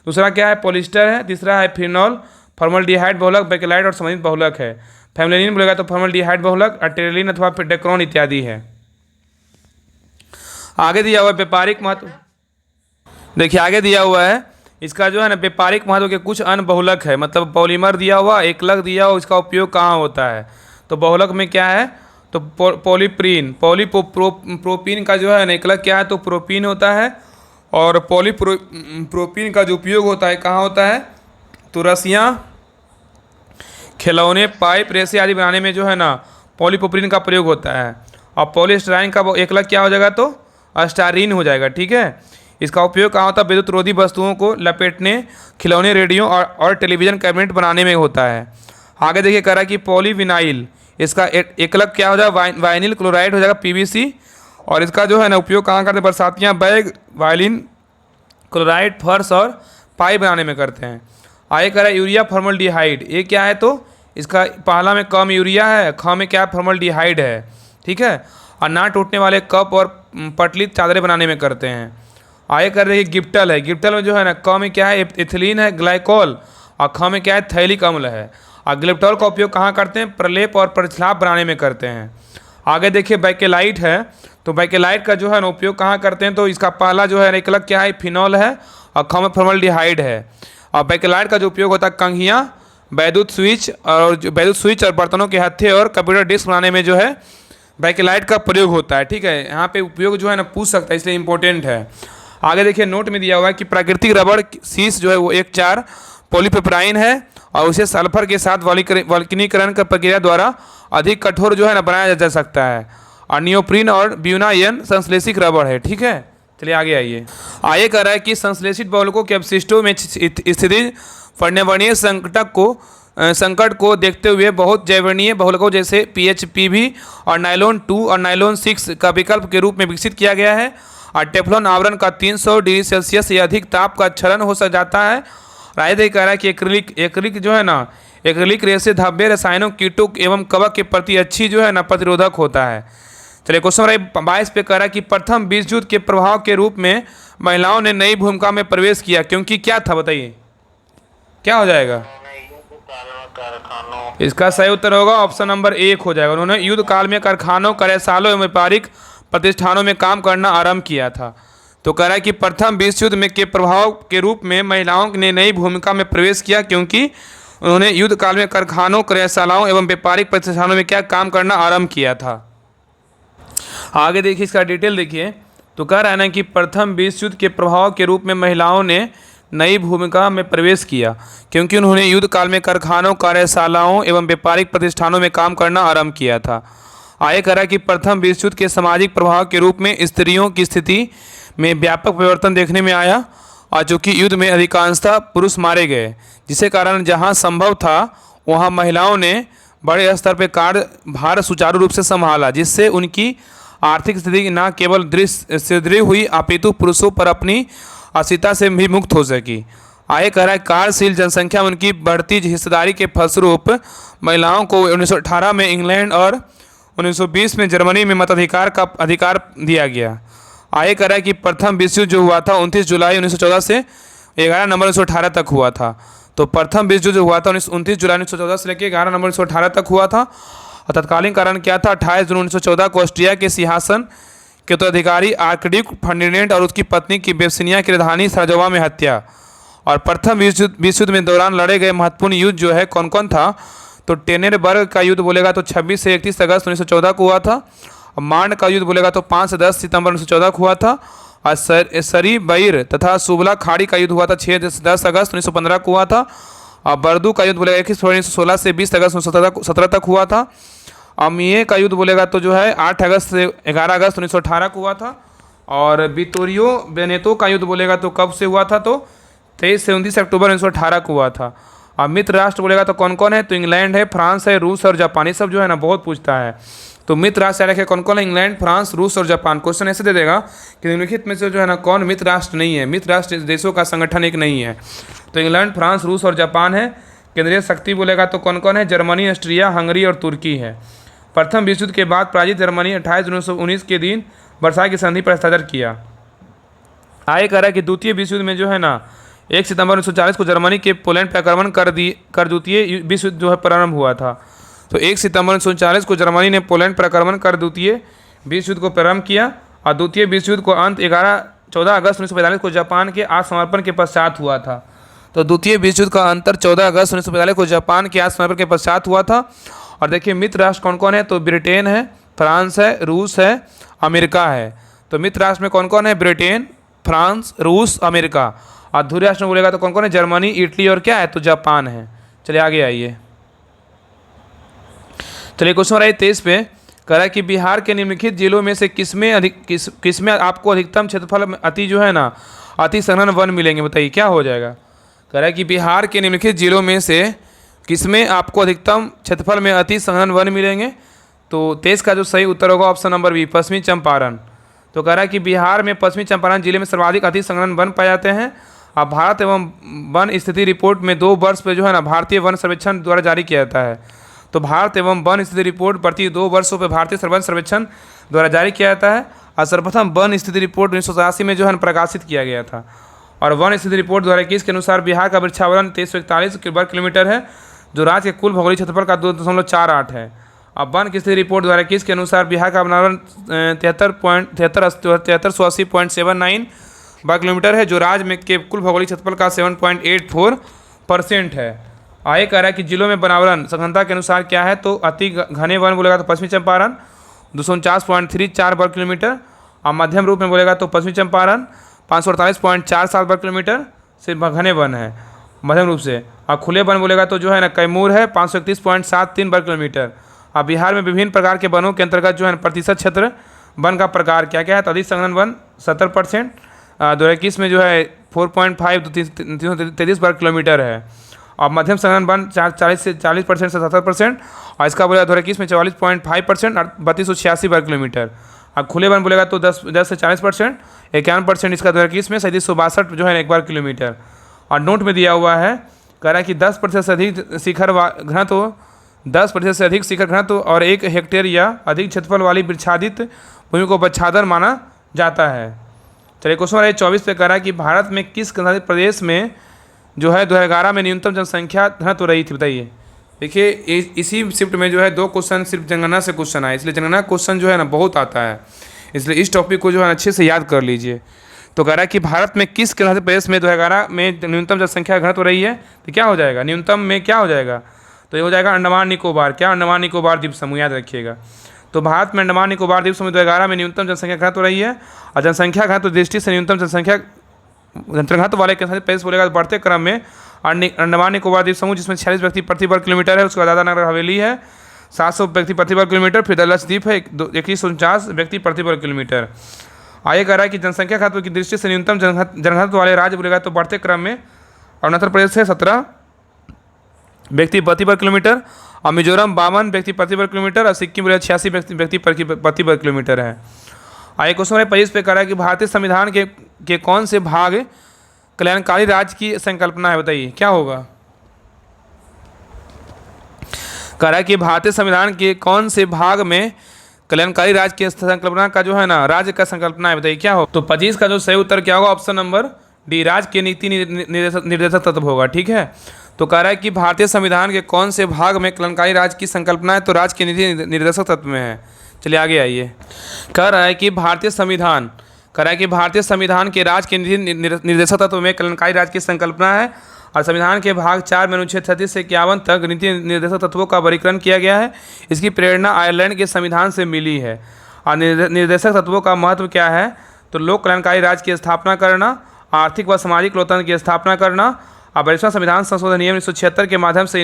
Speaker 1: दूसरा क्या है, पॉलिस्टर है। तीसरा है फिनॉल, फॉर्मल्डिहाइड बहुलक, बेकेलाइट और संबंधित बहुलक है। फैमिलिन बोलेगा तो फॉर्मल्डिहाइड बहुलक, अटेरिलिन अथवा डेक्रोन इत्यादि है। आगे दिया हुआ है व्यापारिक महत्व, देखिए आगे दिया हुआ है इसका जो है ना व्यापारिक महत्व के कुछ अन्य बहुलक है, मतलब पॉलीमर दिया हुआ, एकलक दिया हुआ, इसका उपयोग कहाँ होता है। तो बहुलक में क्या है, तो पॉलीप्रीन, पॉलीप्रोपीन का जो है ना एकलक क्या है, तो प्रोपीन होता है। और पॉलीप्रोपीन का जो उपयोग होता है कहाँ होता है, तो रस्सियाँ, खिलौने, पाइप, रेसे आदि बनाने में जो है ना पॉलीप्रोपीन का प्रयोग होता है। और पॉलीस्टाइरीन का एकलक क्या हो जाएगा, तो स्टारीन हो जाएगा। ठीक है। इसका उपयोग कहाँ होता है, विद्युत रोधी वस्तुओं को लपेटने, खिलौने, रेडियो और टेलीविज़न कैबिनेट बनाने में होता है। आगे देखिए कह रहा है कि पॉलीविनाइल, इसका एकलक क्या हो जाएगा, वाइनिल क्लोराइड हो जाएगा, पीवीसी। और इसका जो है ना उपयोग कहाँ करते हैं, बरसातियाँ, बैग, वायलिन, क्लोराइड, फर्श और पाइप बनाने में करते हैं। आगे कह रहा है यूरिया फॉर्मल्डिहाइड, ये क्या है, तो इसका पहला में कम यूरिया है, ख में क्या है, फॉर्मल्डिहाइड है। ठीक है। और ना टूटने वाले कप और पतली चादरें बनाने में करते हैं। आगे कर रही है गिप्टल है, गिप्टल में जो है ना क में क्या है, एथिलीन है, ग्लाइकोल, और ख में क्या है, थैलिक अम्ल है। और गिप्टॉल का उपयोग कहाँ करते हैं, प्रलेप और प्रछलाप बनाने में करते हैं। आगे देखिए बैकेलाइट है, तो बैकेलाइट का जो है ना उपयोग कहाँ करते हैं, तो इसका पहला जो है एकलक क्या है, फिनॉल है, और ख में फॉर्मल्डिहाइड है। और बैकेलाइट का जो उपयोग होता है कंघियाँ, वैद्युत स्विच और बर्तनों के हत्थे और कंप्यूटर डिस्क बनाने में जो है बैकेलाइट का प्रयोग होता है। ठीक है। यहाँ पे उपयोग जो है ना पूछ सकता है, इसलिए इंपॉर्टेंट है। आगे देखिए नोट में दिया हुआ है कि प्राकृतिक रबड़ शीश जो है वो 1,4 पॉलीपेपराइन है और उसे सल्फर के साथ वल्कनीकरण की प्रक्रिया द्वारा अधिक कठोर जो है ना बनाया जा सकता है। और नियोप्रीन और ब्यूनायन संश्लेषित रबड़ है। ठीक है। चलिए आगे आइए। आगे कह रहा है कि संश्लेषित बहुलकों के अपशिष्टों में स्थिति पर्यावरणीय संकट को देखते हुए बहुत जैवरणीय बहुलकों जैसे PHPV और नायलॉन 2 और नायलॉन 6 का विकल्प के रूप में विकसित किया गया है। और टेफ्लॉन आवरण का 300 डिग्री सेल्सियस से अधिक ताप का क्षरण हो जाता है। राय कह रहा है कि एक्रिलिक जो है ना, एक्रिलिक रेसे धब्बे रसायनों, कीटों एवं कवक के प्रति अच्छी जो है ना प्रतिरोधक होता है। चलिए क्वेश्चन नंबर 22 पे कह रहा है कि प्रथम विश्व युद्ध के प्रभाव के रूप में महिलाओं ने नई भूमिका में प्रवेश किया, क्योंकि क्या था बताइए, क्या हो जाएगा,
Speaker 2: कारखानों,
Speaker 1: इसका सही उत्तर होगा ऑप्शन नंबर 1 हो जाएगा। उन्होंने युद्ध काल में कारखानों, कार्यशालाओं एवं व्यापारिक प्रतिष्ठानों में काम करना आरंभ किया था। तो कह रहा है कि प्रथम विश्व युद्ध में के प्रभाव के रूप में महिलाओं ने नई भूमिका में प्रवेश किया, क्योंकि उन्होंने युद्ध काल में कारखानों, कार्यशालाओं एवं व्यापारिक प्रतिष्ठानों में क्या काम करना आरंभ किया था। आगे देखिए इसका डिटेल देखिए। तो कह रहा है ना कि प्रथम विश्व युद्ध के प्रभाव के रूप में महिलाओं ने नई भूमिका में प्रवेश किया, क्योंकि उन्होंने युद्ध काल में कारखानों, कार्यशालाओं एवं व्यापारिक प्रतिष्ठानों में काम करना आरंभ किया था। आगे कह रहा है कि प्रथम विश्व युद्ध के सामाजिक प्रभाव के रूप में स्त्रियों की स्थिति में व्यापक परिवर्तन देखने में आया, और चूँकि युद्ध में अधिकांशतः पुरुष मारे गए, जिसके कारण जहां संभव था वहां महिलाओं ने बड़े स्तर पर कार्यभार सुचारू रूप से संभाला, जिससे उनकी आर्थिक स्थिति न केवल सुदृढ़ हुई अपितु पुरुषों पर अपनी अस्मिता से भी मुक्त हो सकी। आगे कह रहा है कार्यशील जनसंख्या में उनकी बढ़ती हिस्सेदारी के फलस्वरूप महिलाओं को 1918 में इंग्लैंड और 1920 में जर्मनी में मताधिकार का अधिकार दिया गया। आगे कह रहा है कि प्रथम विश्व युद्ध जो हुआ था 29 जुलाई 1914 से 11 नवंबर 1918 तक हुआ था। तो प्रथम विश्व युद्ध जो हुआ था 29 जुलाई 1914 से लेकर 11 नवंबर 1918 तक हुआ था। और तत्कालीन कारण क्या था? 28 जून 1914 को ऑस्ट्रिया के सिंहासन के उत्तराधिकारी आर्कड्यूक फर्डिनेंड और उसकी पत्नी की बेब्सिनिया की राजधानी सराजोवा में हत्या। और प्रथम विश्व युद्ध में दौरान लड़े गए महत्वपूर्ण युद्ध जो है कौन कौन था? तो टेनेरबर्ग का युद्ध बोलेगा तो 26 से 31 अगस्त 1914 को हुआ था। और मांड का युद्ध बोलेगा तो 5 से 10 सितंबर 1914 को हुआ था। और सरी बैर तथा सुबला खाड़ी का युद्ध हुआ था 6 से 10 अगस्त 1915 को हुआ था। और बर्दू का युद्ध बोलेगा 21 फरवरी 1916 से 20 अगस्त 1917 तक हुआ था। अमिये का युद्ध बोलेगा तो जो है 8 अगस्त से 11 अगस्त 1918 को हुआ था। और विटोरियो वेनेतो का युद्ध बोलेगा तो कब से हुआ था? तो 23 से 29 अक्टूबर 1918 को हुआ था। अब मित्र राष्ट्र बोलेगा तो कौन कौन है? तो इंग्लैंड है, फ्रांस है, रूस और जापान। ये सब जो है ना बहुत पूछता है। तो मित्र राष्ट्र रखे कौन कौन है? इंग्लैंड, फ्रांस, रूस और जापान। क्वेश्चन ऐसे दे देगा कि निम्नलिखित में से जो है ना कौन मित्र राष्ट्र नहीं है? मित्र राष्ट्र देशों का संगठन एक नहीं है। तो इंग्लैंड, फ्रांस, रूस और जापान है। केंद्रीय शक्ति बोलेगा तो कौन कौन है? जर्मनी, ऑस्ट्रिया, हंगरी और तुर्की है। प्रथम विश्व युद्ध के बाद पराजित जर्मनी 28 जून 1919 के दिन वर्साई की संधि पर हस्ताक्षर किया। आगे कह रहा है कि द्वितीय विश्व युद्ध में जो है ना 1 सितंबर 1940 को जर्मनी के पोलैंड पर आक्रमण कर द्वितीय विश्व युद्ध जो है प्रारंभ हुआ था। तो 1 सितंबर 1940 को जर्मनी ने पोलैंड पर आक्रमण कर द्वितीय विश्व युद्ध को प्रारंभ किया। और द्वितीय विश्व युद्ध को अंत 14 अगस्त 1945 को जापान के आत्मसमर्पण के पश्चात हुआ था। तो द्वितीय विश्व युद्ध का अंतर 14 अगस्त 1945 को जापान के आत्मसमर्पण के पश्चात हुआ था। और देखिए मित्र राष्ट्र कौन कौन है? तो ब्रिटेन है, फ्रांस है, रूस है, अमेरिका है। तो मित्र राष्ट्र में कौन कौन है? ब्रिटेन, फ्रांस, रूस, अमेरिका। और ध्रुव राष्ट्र में बोलेगा तो कौन कौन है? जर्मनी, इटली और क्या है? तो जापान है। चलिए आगे आइए। चलिए क्वेश्चन नंबर 23 पे कह रहा है कि बिहार के निम्नलिखित जिलों में से किसमें आपको अधिकतम क्षेत्रफल में अति संघन वन मिलेंगे? बताइए क्या हो जाएगा? कह रहा है कि बिहार के निम्नलिखित जिलों में से किसमें आपको अधिकतम क्षेत्रफल में अति संघन वन मिलेंगे? तो 23 का जो सही उत्तर होगा ऑप्शन नंबर बी, पश्चिमी चंपारण। तो कह रहा है कि बिहार में पश्चिमी चंपारण जिले में सर्वाधिक अति संघन वन पाए जाते हैं। अब भारत एवं वन स्थिति रिपोर्ट में 2 वर्ष पे जो है ना भारतीय वन सर्वेक्षण द्वारा जारी किया जाता है। तो भारत एवं वन स्थिति रिपोर्ट प्रति 2 वर्षों पर भारतीय वन सर्वेक्षण द्वारा जारी किया जाता है। और सर्वप्रथम वन स्थिति रिपोर्ट 1987 में जो है प्रकाशित किया गया था। और वन स्थिति रिपोर्ट द्वारा 21 के अनुसार बिहार का वृक्षावरण 2341 वर्ग किलोमीटर है, जो राज्य के कुल भौगोलिक क्षेत्रफल का 2.48 है। अब वन की स्थिति रिपोर्ट द्वारा 21 के अनुसार बिहार का वनावरण 7380.79 वर्ग किलोमीटर है, जो राज्य में के कुल भौगोलिक क्षेत्रफल का 7.84% है। आगे कह रहा है कि जिलों में वनावरण सघनता के अनुसार क्या है? तो अति घने वन बोलेगा तो पश्चिमी चंपारण 249.34 वर्ग किलोमीटर। और मध्यम रूप में बोलेगा तो पश्चिमी चंपारण 548.47 वर्ग किलोमीटर से घने वन है मध्यम रूप से। और खुले वन बोलेगा तो जो है ना कैमूर है 531.73 वर्ग किलोमीटर। अब बिहार में विभिन्न प्रकार के वनों के अंतर्गत जो है प्रतिशत क्षेत्र वन का प्रकार क्या क्या है? तो अधिक संघन वन 70%, 2021 में जो है 4.5 333 वर्ग किलोमीटर है। और मध्यम संघन वन 40% से 70%। और इसका बोलेगा 2021 में 44.5% और 3286 वर्ग किलोमीटर। अब खुले वन बोलेगा तो 10 से 40%, 51% इसका 2021 में 3762 जो है 1 वर्ग किलोमीटर। और नोट में दिया हुआ है कह रहा है कि 10% से अधिक शिखर घनत्व 10% से अधिक शिखर घनत्व और 1 हेक्टेयर या अधिक क्षेत्रफल वाली वृक्षादित भूमि को बच्छादर माना जाता है। चलिए क्वेश्चन नंबर 24 पे कह रहा है कि भारत में किस केंद्रीय प्रदेश में जो है 2011 में न्यूनतम जनसंख्या घनत्व रही थी? बताइए। देखिए इसी शिफ्ट में जो है 2 क्वेश्चन सिर्फ जनगणना से क्वेश्चन आए, इसलिए जनगणना क्वेश्चन जो है ना बहुत आता है, इसलिए इस टॉपिक को जो है अच्छे से याद कर लीजिए। तो कह रहा है कि भारत में किस केंद्रीय प्रदेश में 2011 में न्यूनतम जनसंख्या घनत्व रही है? तो क्या हो जाएगा? न्यूनतम में क्या हो जाएगा? तो ये हो जाएगा अंडमान निकोबार। क्या? अंडमान निकोबार द्वीप समूह, याद रखिएगा। तो भारत में अंडमान निकोबार द्वीप समूह 2011 में न्यूनतम जनसंख्या घनत्व रही है। और जनसंख्या घनत्व दृष्टि से न्यूनतम जनसंख्या घनत्व वाले केंद्रीय प्रदेश बोलेगा बढ़ते क्रम में अंडमान निकोबार द्वीप समूह, जिसमें 46 व्यक्ति प्रति वर्ग किलोमीटर है। उसके बाद दादरा नगर हवेली है 700 व्यक्ति प्रति वर्ग किलोमीटर। फिर लक्षद्वीप है 2149 व्यक्ति प्रति वर्ग किलोमीटर। आगे कह रहा है कि जनसंख्या घनत्व की दृष्टि से न्यूनतम जनघनत्व वाले राज्य बोलेगा तो बढ़ते क्रम में अरुणाचल प्रदेश है 17 व्यक्ति प्रति वर्ग किलोमीटर। और मिजोरम 52 व्यक्ति प्रति वर्ग किलोमीटर। और सिक्किम बोलेगा 86 व्यक्ति प्रति वर्ग किलोमीटर है। आगे क्वेश्चन नंबर 25 पे कह रहा है कि भारतीय संविधान के के कौन से भाग कल्याणकारी राज्य की संकल्पना है, बताइए क्या होगा। कह रहा है कि भारतीय संविधान के कौन से भाग में कल्याणकारी राज्य की संकल्पना का जो है ना राज्य का संकल्पना है, बताइए क्या हो। तो 25 का जो सही उत्तर क्या होगा, ऑप्शन नंबर डी, राज्य के नीति निर्देशक तत्व होगा। ठीक है, तो कह रहा है कि भारतीय संविधान के कौन से भाग में कल्याणकारी राज्य की संकल्पना है, तो राज्य के नीति निर्देशक तत्व में है। चलिए आगे आइए। कह रहा है कि भारतीय संविधान के राज्य के नीति निर्देशक तत्व में कल्याणकारी राज्य की संकल्पना है और संविधान के भाग 4 में अनुच्छेद 36 से 51 तक नीति निर्देशक तत्वों का वर्गीकरण किया गया है। इसकी प्रेरणा आयरलैंड के संविधान से मिली है। और निर्देशक तत्वों का महत्व क्या है, तो लोक कल्याणकारी राज्य की स्थापना करना, आर्थिक व सामाजिक लोकतंत्र की स्थापना करना और 42वां संविधान संशोधन नियम 1976 के माध्यम से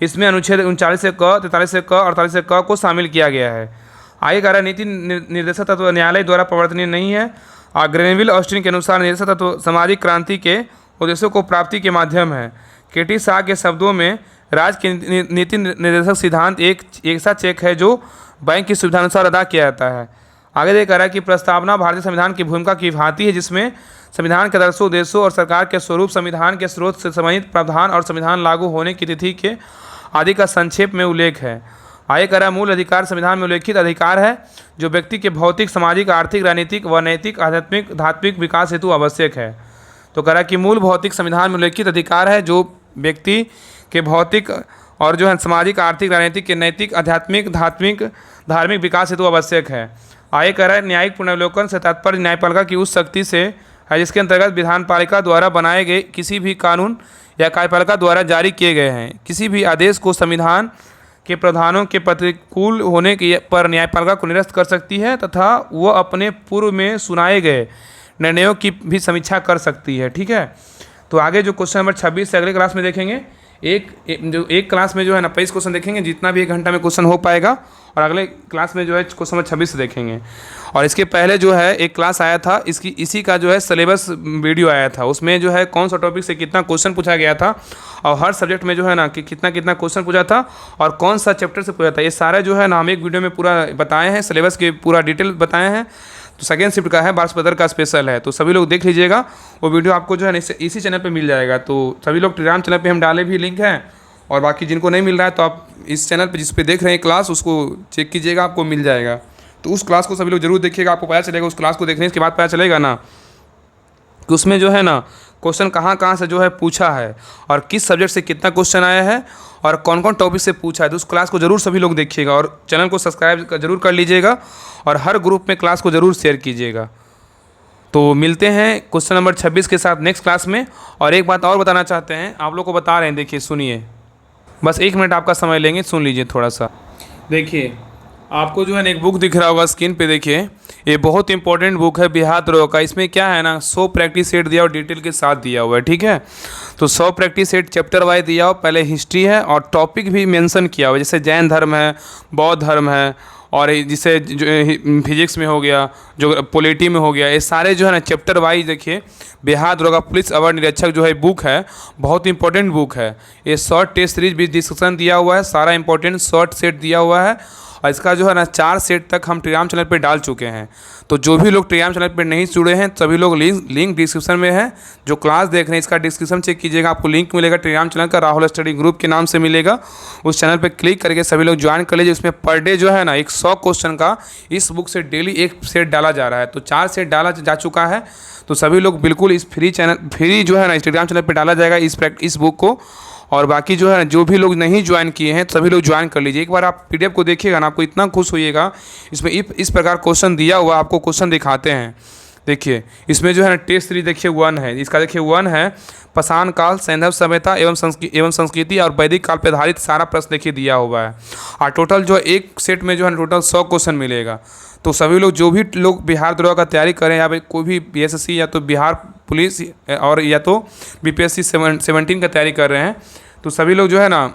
Speaker 1: इसमें अनुच्छेद 39 से क, 43 से क और 48 से क को शामिल किया गया है। आगे कह रहा है नीति निर्देशक तत्व न्यायालय द्वारा प्रवर्तनीय नहीं है और ग्रेनविल ऑस्टिन के अनुसार निर्देशक तत्व सामाजिक क्रांति के उद्देश्यों को प्राप्ति के माध्यम है। केटी शाह के शब्दों में राज्य के नीति निर्देशक सिद्धांत एक ऐसा चेक है जो बैंक की सुविधा अनुसार अदा किया जाता है। आगे देख रहा है कि प्रस्तावना भारतीय संविधान की भूमिका की भांति है, जिसमें संविधान के आदर्शों, उद्देश्यों और सरकार के स्वरूप, संविधान के स्रोत से संबंधित प्रावधान और संविधान लागू होने की तिथि के आदि का संक्षेप में उल्लेख है। आगे कह रहा है मूल अधिकार संविधान में उल्लेखित अधिकार है जो व्यक्ति के भौतिक, सामाजिक, आर्थिक, राजनीतिक व नैतिक, आध्यात्मिक, धात्विक विकास हेतु आवश्यक है। तो कह रहा है कि मूल भौतिक संविधान में उल्लेखित अधिकार है जो व्यक्ति के भौतिक और जो है सामाजिक, आर्थिक, राजनीतिक, नैतिक, आध्यात्मिक, धार्मिक विकास हेतु आवश्यक है। आगे कह रहा है न्यायिक पुनर्विलोकन से तात्पर्य न्यायपालिका की उस शक्ति से है जिसके अंतर्गत विधानपालिका द्वारा बनाए गए किसी भी कानून या कार्यपालिका द्वारा जारी किए गए हैं किसी भी आदेश को संविधान के प्रावधानों के प्रतिकूल होने पर न्यायपालिका को निरस्त कर सकती है तथा वह अपने पूर्व में सुनाए गए निर्णयों की भी समीक्षा कर सकती है। ठीक है, तो आगे जो क्वेश्चन नंबर 26 से अगले क्लास में देखेंगे। एक क्लास में जो है ना 25 क्वेश्चन देखेंगे, जितना भी 1 घंटा में क्वेश्चन हो पाएगा, और अगले क्लास में जो है क्वेश्चन नंबर 26 से देखेंगे। और इसके पहले जो है एक क्लास आया था, इसी का जो है सिलेबस वीडियो आया था, उसमें जो है कौन सा टॉपिक से कितना क्वेश्चन पूछा गया था और हर सब्जेक्ट में जो है ना कि कितना क्वेश्चन पूछा था और कौन सा चैप्टर से पूछा था, ये सारे जो है ना हम एक वीडियो में पूरा बताए हैं, सिलेबस के पूरा डिटेल बताए हैं। तो सेकेंड शिफ्ट का है, बार्सपदर का स्पेशल है, तो सभी लोग देख लीजिएगा। वो वीडियो आपको जो है इसी चैनल पे मिल जाएगा। तो सभी लोग टेलीग्राम चैनल पे हम डाले भी लिंक है, और बाकी जिनको नहीं मिल रहा है तो आप इस चैनल पे जिस पे देख रहे हैं क्लास उसको चेक कीजिएगा, आपको मिल जाएगा। तो उस क्लास को सभी लोग जरूर देखिएगा, आपको पता चलेगा। उस क्लास को देखने के बाद पता चलेगा ना कि उसमें जो है ना क्वेश्चन कहाँ से जो है पूछा है और किस सब्जेक्ट से कितना क्वेश्चन आया है और कौन कौन टॉपिक से पूछा है। तो उस क्लास को जरूर सभी लोग देखिएगा और चैनल को सब्सक्राइब जरूर कर लीजिएगा और हर ग्रुप में क्लास को ज़रूर शेयर कीजिएगा। तो मिलते हैं क्वेश्चन नंबर 26 के साथ नेक्स्ट क्लास में। और एक बात और बताना चाहते हैं, आप लोग को बता रहे हैं, देखिए सुनिए, बस 1 मिनट आपका समय लेंगे, सुन लीजिए थोड़ा सा। देखिए आपको जो है एक बुक दिख रहा होगा स्क्रीन पे, देखिए ये बहुत इंपॉर्टेंट बुक है बिहार का। इसमें क्या है ना 100 प्रैक्टिस सेट दिया और डिटेल के साथ दिया हुआ है। ठीक है, तो 100 प्रैक्टिस सेट चैप्टर वाइज दिया हुआ, पहले हिस्ट्री है और टॉपिक भी मेंशन किया हुआ है, जैसे जैन धर्म है, बौद्ध धर्म है, और जिसे फिजिक्स में हो गया, जो पॉलिटी में हो गया, ये सारे जो है ना चैप्टर वाइज देखिए। बिहार दरोगा पुलिस अवर निरीक्षक जो है बुक है, बहुत इंपॉर्टेंट बुक है। ये शॉर्ट टेस्ट सीरीज भी डिस्कशन दिया हुआ है, सारा इंपॉर्टेंट शॉर्ट सेट दिया हुआ है और इसका जो है ना 4 सेट तक हम टेलीग्राम चैनल पे डाल चुके हैं। तो जो भी लोग टेलीग्राम चैनल पे नहीं जुड़े हैं सभी लोग लिंक डिस्क्रिप्शन में है। जो क्लास देख रहे हैं इसका डिस्क्रिप्शन चेक कीजिएगा, आपको लिंक मिलेगा टेलीग्राम चैनल का, राहुल स्टडी ग्रुप के नाम से मिलेगा। उस चैनल पे क्लिक करके सभी लोग ज्वाइन कर लीजिए। उसमें पर डे जो है ना 100 क्वेश्चन का इस बुक से डेली 1 सेट डाला जा रहा है, तो 4 सेट डाला जा चुका है। तो सभी लोग बिल्कुल इस फ्री जो है ना टेलीग्राम चैनल पर डाला जाएगा इस बुक को। और बाकी जो है जो भी लोग नहीं ज्वाइन किए हैं सभी लोग ज्वाइन कर लीजिए। एक बार आप पीडीएफ को देखिएगा ना, आपको इतना खुश होइएगा। इसमें इस प्रकार क्वेश्चन दिया हुआ, आपको क्वेश्चन दिखाते हैं। देखिए इसमें जो है ना टेस्ट सीरीज देखिए 1 है, इसका देखिए 1 है पाषाण काल, सैंधव सभ्यता एवं संस्कृति और वैदिक काल पर आधारित सारा प्रश्न देखिए दिया हुआ है। और टोटल जो एक सेट में जो है टोटल 100 क्वेश्चन मिलेगा। तो सभी लोग जो भी लोग बिहार दरोगा का तैयारी करें या कोई भी बीएसएससी या तो बिहार पुलिस और या तो बीपीएससी 17 का तैयारी कर रहे हैं, तो सभी लोग जो है ना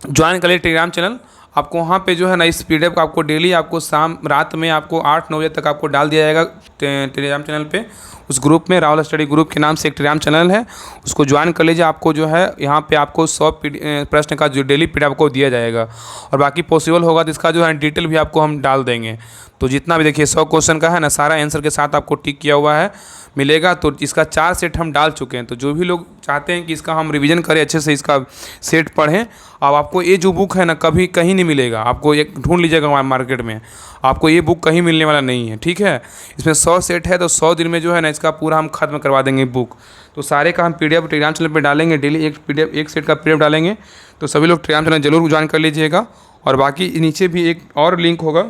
Speaker 1: ज्वाइन कर लिए टेलीग्राम चैनल। आपको वहाँ पे जो है ना इस पीडीएफ को आपको डेली आपको रात में आपको 8-9 बजे तक आपको डाल दिया जाएगा टेलीग्राम चैनल पे। उस ग्रुप में राहुल स्टडी ग्रुप के नाम से एक टेलीग्राम चैनल है, उसको ज्वाइन कर लीजिए। आपको जो है यहाँ पे आपको 100 प्रश्न का जो डेली पीडीएफ आपको दिया जाएगा और बाकी पॉसिबल होगा तो इसका जो है डिटेल भी आपको हम डाल देंगे। तो जितना भी देखिए 100 क्वेश्चन का है ना, सारा आंसर के साथ आपको टिक किया हुआ है मिलेगा। तो इसका 4 सेट हम डाल चुके हैं। तो जो भी लोग चाहते हैं कि इसका हम रिवीजन करें, अच्छे से इसका सेट पढ़ें, अब आपको ये जो बुक है ना कभी कहीं नहीं मिलेगा, आपको एक ढूंढ लीजिएगा मार्केट में, आपको ये बुक कहीं मिलने वाला नहीं है, ठीक है। इसमें 100 सेट है, तो 100 दिन में जो है ना इसका पूरा हम खत्म करवा देंगे बुक। तो सारे का हम PDF टेलीग्राम चैनल पर डालेंगे, डेली एक PDF एक सेट का PDF डालेंगे। तो सभी लोग टेलीग्राम चैनल जरूर ज्वाइन कर लीजिएगा। और बाकी नीचे भी एक और लिंक होगा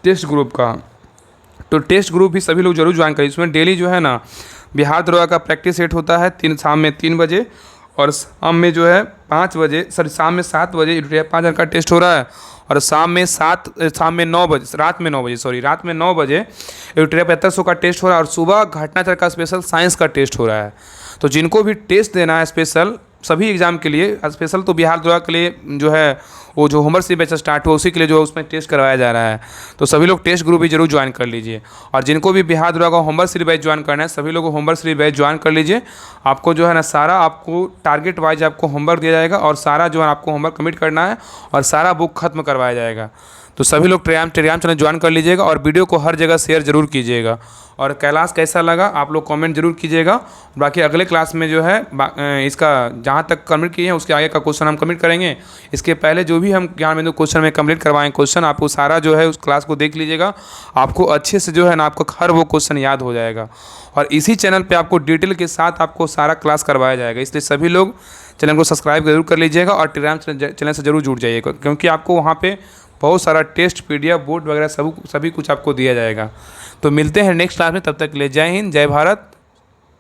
Speaker 1: टेस्ट ग्रुप का, तो टेस्ट ग्रुप भी सभी लोग जरूर ज्वाइन करें। इसमें डेली जो है ना बिहार दरोगा का प्रैक्टिस सेट होता है शाम में 3 बजे, और शाम में जो है 5 बजे, शाम में 7 बजे 5,000 का टेस्ट हो रहा है, और शाम में 9 बजे, रात में 9 बजे 7500 का टेस्ट हो रहा है, और सुबह घटनाचक्र का स्पेशल साइंस का टेस्ट हो रहा है। तो जिनको भी टेस्ट देना है स्पेशल सभी एग्ज़ाम के लिए, स्पेशल तो बिहार दरोगा के लिए जो है वो जो होमवर्क सीरीज बैच स्टार्ट हुआ उसी के लिए जो उसमें टेस्ट करवाया जा रहा है। तो सभी लोग टेस्ट ग्रुप भी जरूर ज्वाइन कर लीजिए। और जिनको भी बिहार दरोगा का होमवर्क सीरीज बैच ज्वाइन करना है, सभी लोग होमवर्क सीरीज बैच ज्वाइन कर लीजिए। आपको जो है ना सारा आपको टारगेट वाइज आपको होमवर्क दिया जाएगा, और सारा जो है आपको होमवर्क कमिट करना है, और सारा बुक खत्म करवाया जाएगा। तो सभी लोग टेलीग्राम चैनल ज्वाइन कर लीजिएगा, और वीडियो को हर जगह शेयर जरूर कीजिएगा। और क्लास कैसा लगा आप लोग कमेंट जरूर कीजिएगा। बाकी अगले क्लास में जो है इसका जहाँ तक कंप्लीट किए हैं उसके आगे का क्वेश्चन हम कंप्लीट करेंगे। इसके पहले जो भी हम ज्ञान बिंदु क्वेश्चन में कंप्लीट करवाएं क्वेश्चन, आपको सारा जो है उस क्लास को देख लीजिएगा, आपको अच्छे से जो है ना आपको हर वो क्वेश्चन याद हो जाएगा। और इसी चैनल पर आपको डिटेल के साथ आपको सारा क्लास करवाया जाएगा। इसलिए सभी लोग चैनल को सब्सक्राइब जरूर कर लीजिएगा, और टेलीग्राम चैनल से जरूर जुड़ जाइएगा, क्योंकि आपको वहाँ पे बहुत सारा टेस्ट PDF बोर्ड वगैरह सभी कुछ आपको दिया जाएगा। तो मिलते हैं नेक्स्ट क्लास में, तब तक के लिए जय हिंद, जय भारत,